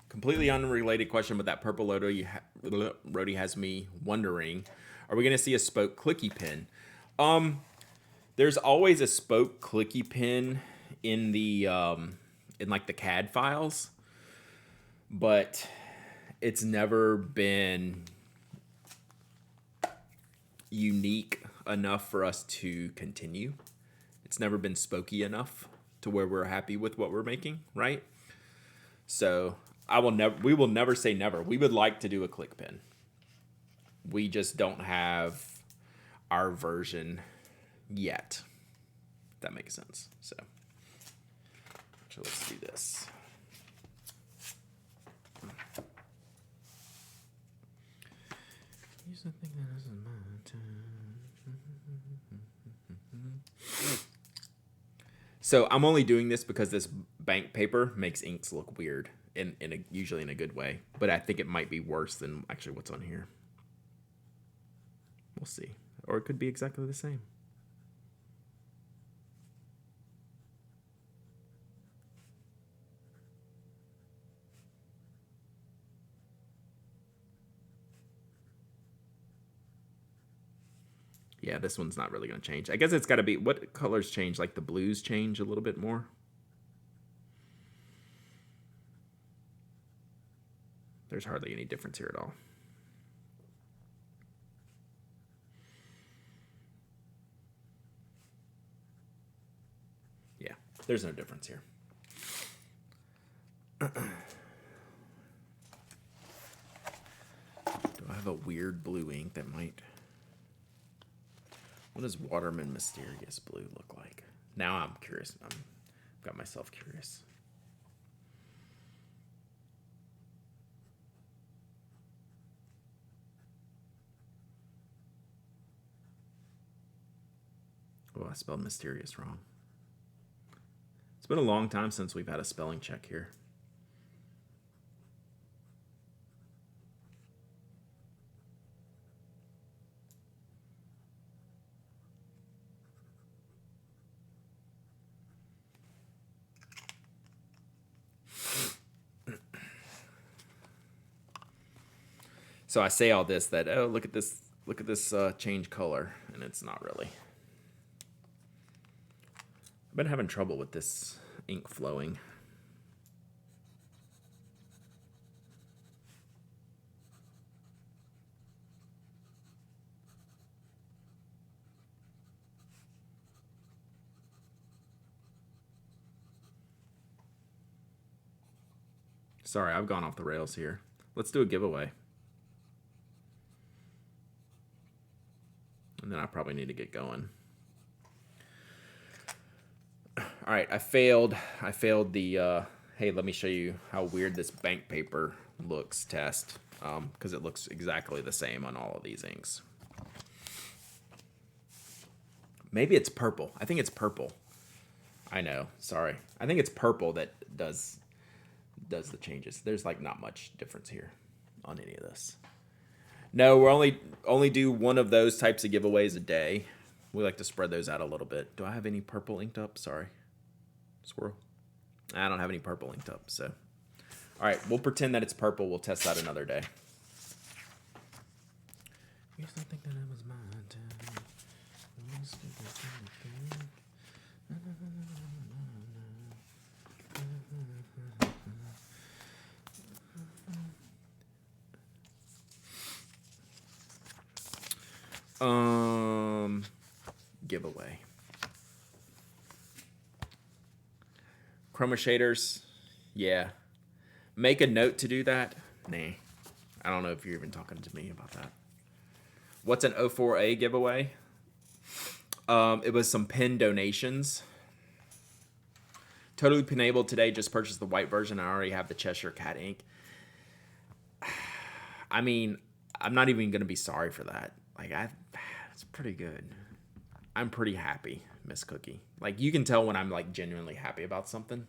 Completely unrelated question, but that purple Rhodey has me wondering, are we going to see a spoke clicky pen? There's always a spoke clicky pen in the in like the CAD files, but it's never been unique enough for us to continue. It's never been spokey enough to where we're happy with what we're making, right? So we will never say never. We would like to do a click pen. We just don't have our version yet. If that makes sense. So let's do this. Use something that isn't mine. So I'm only doing this because this bank paper makes inks look weird, usually in a good way. But I think it might be worse than actually what's on here. We'll see. Or it could be exactly the same. Yeah, this one's not really going to change. I guess it's got to be, what colors change? Like the blues change a little bit more? There's hardly any difference here at all. Yeah, there's no difference here. Do I have a weird blue ink that might... What does Waterman Mysterious Blue look like? Now I'm curious. I've got myself curious. Oh, I spelled mysterious wrong. It's been a long time since we've had a spelling check here. So I say all this that, oh, look at this change color, and it's not really. I've been having trouble with this ink flowing. Sorry, I've gone off the rails here. Let's do a giveaway. And then I probably need to get going. All right, I failed the, hey, let me show you how weird this bank paper looks test, because it looks exactly the same on all of these inks. Maybe it's purple. I think it's purple. I know, sorry. I think it's purple that does the changes. There's like not much difference here on any of this. No, we're only do one of those types of giveaways a day. We like to spread those out a little bit. Do I have any purple inked up? Sorry. Squirrel. I don't have any purple inked up, so. All right, we'll pretend that it's purple. We'll test that another day. You still think that it was mine? Giveaway. Chroma shaders, yeah. Make a note to do that? Nah. I don't know if you're even talking to me about that. What's an O4A giveaway? It was some pen donations. Totally Penable today, just purchased the white version. I already have the Cheshire Cat ink. I mean, I'm not even going to be sorry for that. Like, it's pretty good. I'm pretty happy, Miss Cookie. Like, you can tell when I'm, like, genuinely happy about something.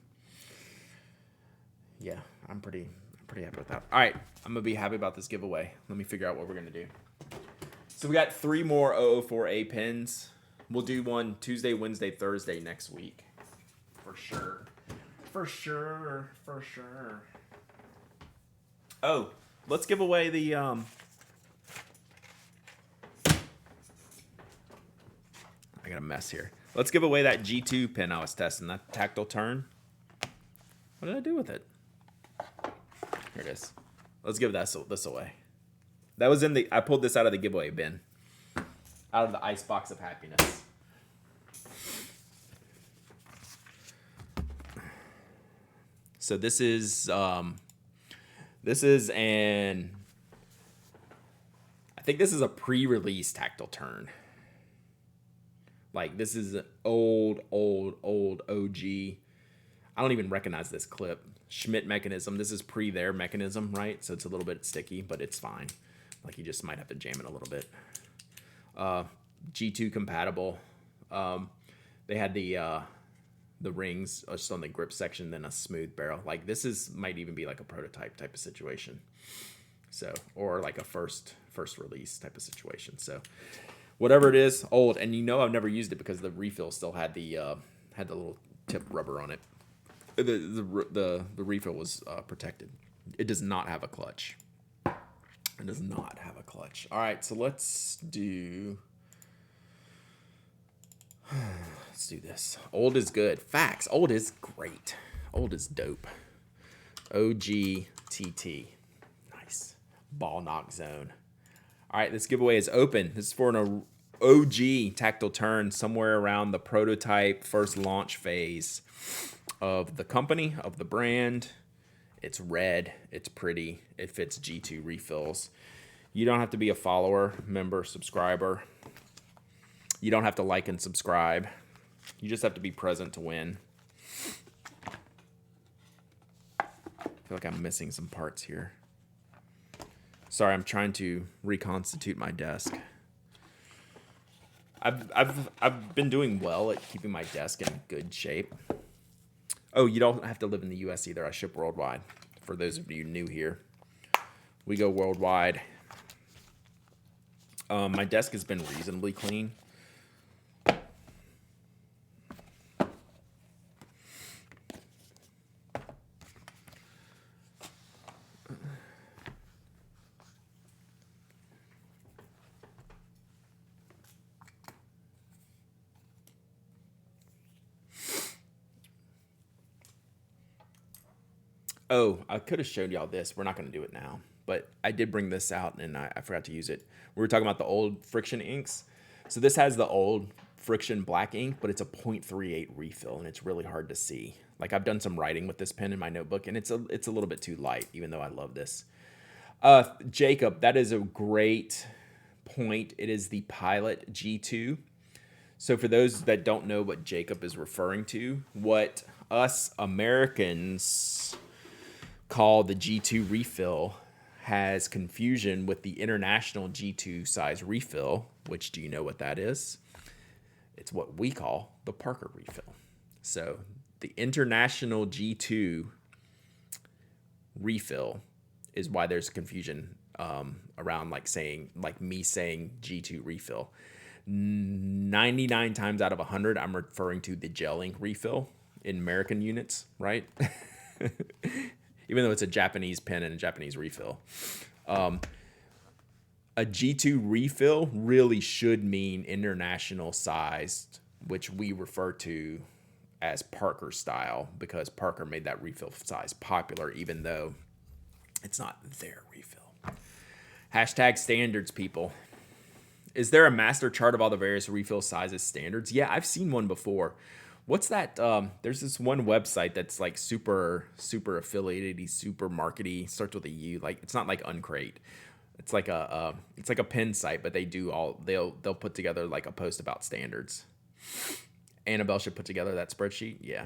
Yeah, I'm pretty happy with that. All right, I'm going to be happy about this giveaway. Let me figure out what we're going to do. So we got 3 more 004A pens. We'll do one Tuesday, Wednesday, Thursday next week. For sure. For sure. For sure. Oh, let's give away the... I got a mess here. Let's give away that G2 pen I was testing, that tactile turn. What did I do with it? Here it is. Let's give this away. That was I pulled this out of the giveaway bin. Out of the ice box of happiness. So this is I think this is a pre-release tactile turn. Like, this is an old OG. I don't even recognize this clip. Schmidt mechanism. This is pre their mechanism, right? So it's a little bit sticky, but it's fine. Like, you just might have to jam it a little bit. G2 compatible. They had the the rings just on the grip section than a smooth barrel. Like this might even be like a prototype type of situation. So, or like a first release type of situation. So, whatever it is, old. And I've never used it because the refill still had the little tip rubber on it. The refill was protected. It does not have a clutch. It does not have a clutch. All right, so let's do this. Old is good. Facts. Old is great. Old is dope. OGTT. Nice. Ball knock zone. All right, this giveaway is open. This is for an OG tactile turn somewhere around the prototype first launch phase of the company, of the brand. It's red. It's pretty. It fits G2 refills. You don't have to be a follower, member, subscriber. You don't have to like and subscribe. You just have to be present to win. I feel like I'm missing some parts here. Sorry, I'm trying to reconstitute my desk. I've been doing well at keeping my desk in good shape. Oh, you don't have to live in the U.S. either. I ship worldwide. For those of you new here, we go worldwide. My desk has been reasonably clean. Oh, I could have showed y'all this. We're not going to do it now. But I did bring this out, and I forgot to use it. We were talking about the old FriXion inks. So this has the old FriXion black ink, but it's a 0.38 refill, and it's really hard to see. Like, I've done some writing with this pen in my notebook, and it's a little bit too light, even though I love this. Jacob, that is a great point. It is the Pilot G2. So for those that don't know what Jacob is referring to, what us Americans call the G2 refill has confusion with the international G2 size refill, which do you know what that is? It's what we call the Parker refill. So the international G2 refill is why there's confusion around me saying G2 refill. 99 times out of 100, I'm referring to the gel ink refill in American units, right? Even though it's a Japanese pen and a Japanese refill. A G2 refill really should mean international sized, which we refer to as Parker style, because Parker made that refill size popular, even though it's not their refill. Hashtag standards, people. Is there a master chart of all the various refill sizes standards? Yeah, I've seen one before. What's that? There's this one website that's like super affiliated, super markety, starts with a U. Like, it's not like Uncrate. It's like a pen site, but they'll put together like a post about standards. Annabelle should put together that spreadsheet. Yeah.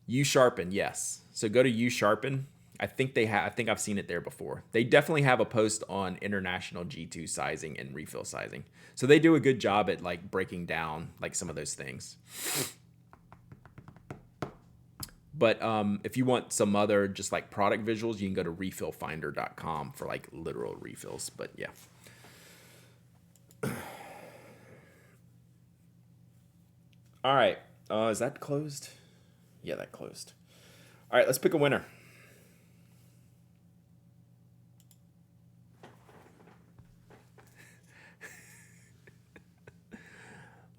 U-Sharpen, yes. So go to U-Sharpen. I think I've seen it there before. They definitely have a post on international G2 sizing and refill sizing. So they do a good job at like breaking down like some of those things. But if you want some other just like product visuals, you can go to refillfinder.com for like literal refills. But yeah. All right. Is that closed? Yeah, that closed. All right, let's pick a winner.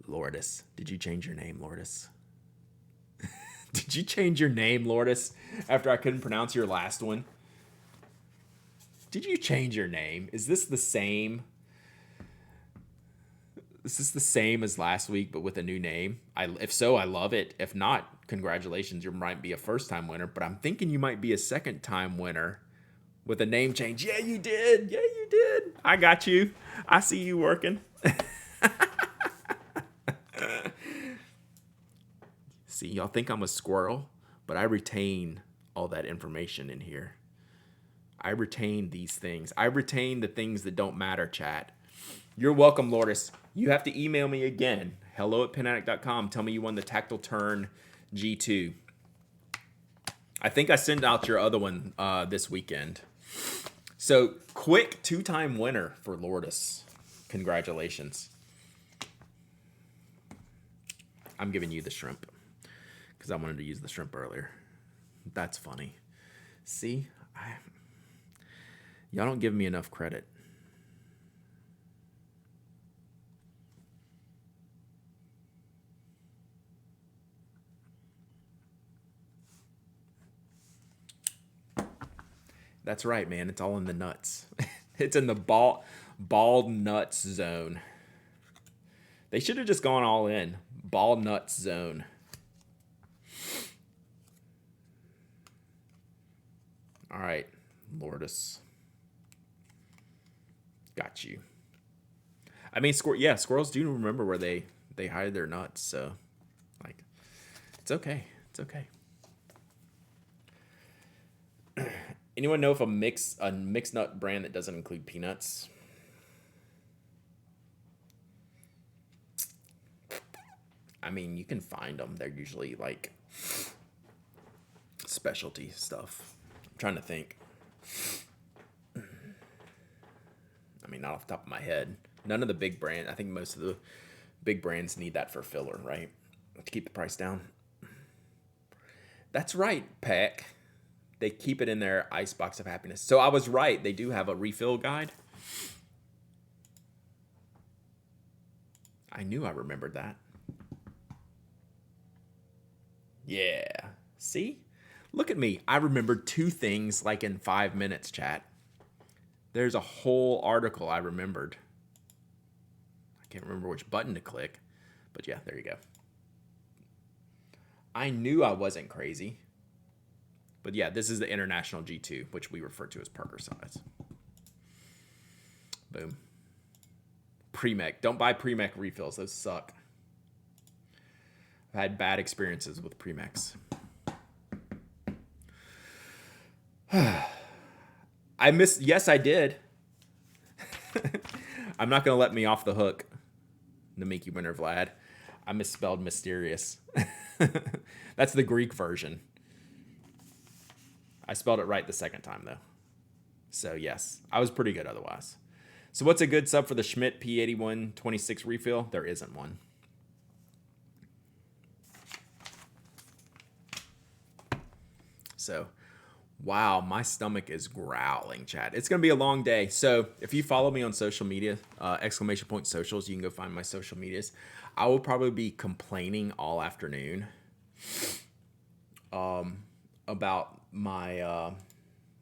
Lourdes. Did you change your name, Lourdes? Did you change your name, Lourdes, after I couldn't pronounce your last one? Did you change your name? Is this the same? Is this the same as last week, but with a new name? If so, I love it. If not, congratulations. You might be a first-time winner, but I'm thinking you might be a second-time winner with a name change. Yeah, you did. Yeah, you did. I got you. I see you working. See, y'all think I'm a squirrel, but I retain all that information in here. I retain these things. I retain the things that don't matter, chat. You're welcome, Lourdes. You have to email me again. hello@penaddict.com. Tell me you won the Tactile Turn G2. I think I sent out your other one this weekend. So, quick 2-time winner for Lourdes. Congratulations. I'm giving you the shrimp because I wanted to use the shrimp earlier. That's funny. See? Y'all don't give me enough credit. That's right, man. It's all in the nuts. It's in the bald nuts zone. They should have just gone all in. Bald nuts zone. All right, Lourdes. Got you. I mean, squirrels do remember where they hide their nuts, so like it's okay. It's okay. Anyone know if a mixed nut brand that doesn't include peanuts? I mean, you can find them. They're usually like specialty stuff. I'm trying to think. I mean, not off the top of my head. None of the big brands. I think most of the big brands need that for filler, right? To keep the price down. That's right, Peck. They keep it in their ice box of happiness. So I was right. They do have a refill guide. I knew I remembered that. Yeah. See? Look at me. I remembered 2 things like in 5 minutes, chat. There's a whole article I remembered. I can't remember which button to click. But yeah, there you go. I knew I wasn't crazy. But yeah, this is the International G2, which we refer to as Parker size. Boom. Pre-Mec. Don't buy Pre-Mec refills. Those suck. I've had bad experiences with Pre-Mecs. Yes, I did. I'm not going to let me off the hook, Namiki Winter Vlad. I misspelled mysterious. That's the Greek version. I spelled it right the second time, though. So, yes, I was pretty good otherwise. So, what's a good sub for the Schmidt P8126 refill? There isn't one. So, wow, my stomach is growling, chat. It's going to be a long day. So, if you follow me on social media, !socials, you can go find my social medias. I will probably be complaining all afternoon about my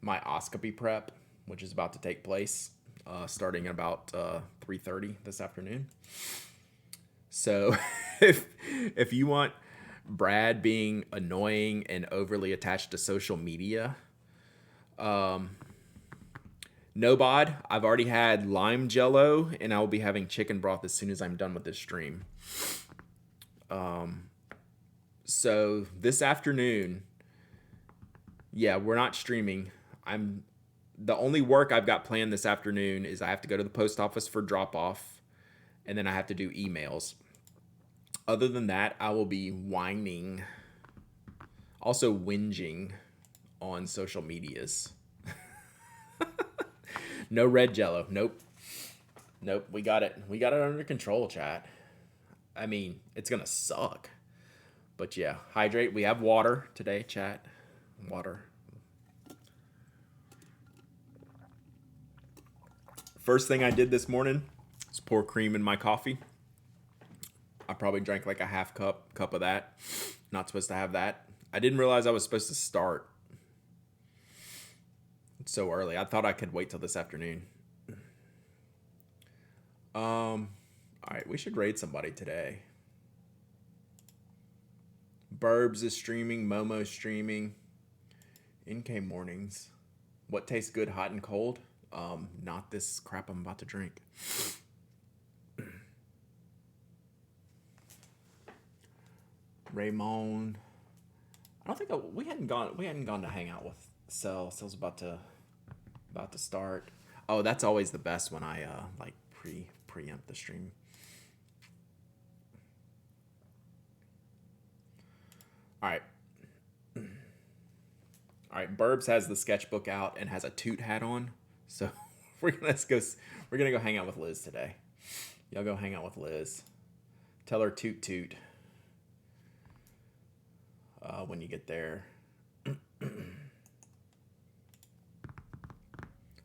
my oscopy prep, which is about to take place starting at about 3:30 this afternoon. So if you want Brad being annoying and overly attached to social media, no bod. I've already had lime jello, and I will be having chicken broth as soon as I'm done with this stream. So this afternoon, yeah, we're not streaming. The only work I've got planned this afternoon is I have to go to the post office for drop off, and then I have to do emails. Other than that, I will be whining, also whinging on social medias. No red jello. Nope. We got it. We got it under control, chat. I mean, it's gonna suck, but yeah, hydrate. We have water today, chat. Water. First thing I did this morning is pour cream in my coffee. I probably drank like a half cup of that. Not supposed to have that. I didn't realize I was supposed to start so early. I thought I could wait till this afternoon. All right, we should raid somebody today. Burbs is streaming. Momo's streaming. NK Mornings. What tastes good, hot and cold? Not this crap I'm about to drink. Raymond. I don't think we hadn't gone to hang out with Cell. Cell's about to start. Oh, that's always the best when I like preempt the stream. All right. All right. Burbs has the sketchbook out and has a toot hat on. So we're gonna go hang out with Liz today. Y'all go hang out with Liz. Tell her toot toot when you get there.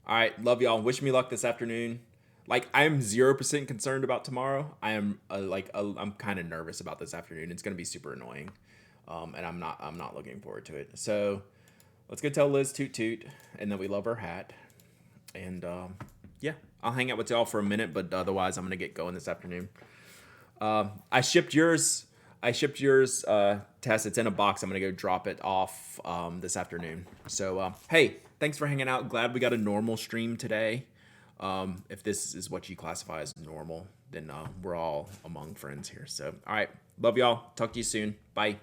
All right, love y'all. Wish me luck this afternoon. Like, I am 0% concerned about tomorrow. I am I'm kind of nervous about this afternoon. It's gonna be super annoying, and I'm not looking forward to it. So let's go tell Liz toot toot, and that we love her hat. And yeah, I'll hang out with y'all for a minute, but otherwise I'm gonna get going this afternoon. I shipped yours. Tess. It's in a box. I'm gonna go drop it off this afternoon. So hey, thanks for hanging out. Glad we got a normal stream today. If this is what you classify as normal, then we're all among friends here. So all right, love y'all. Talk to you soon. Bye.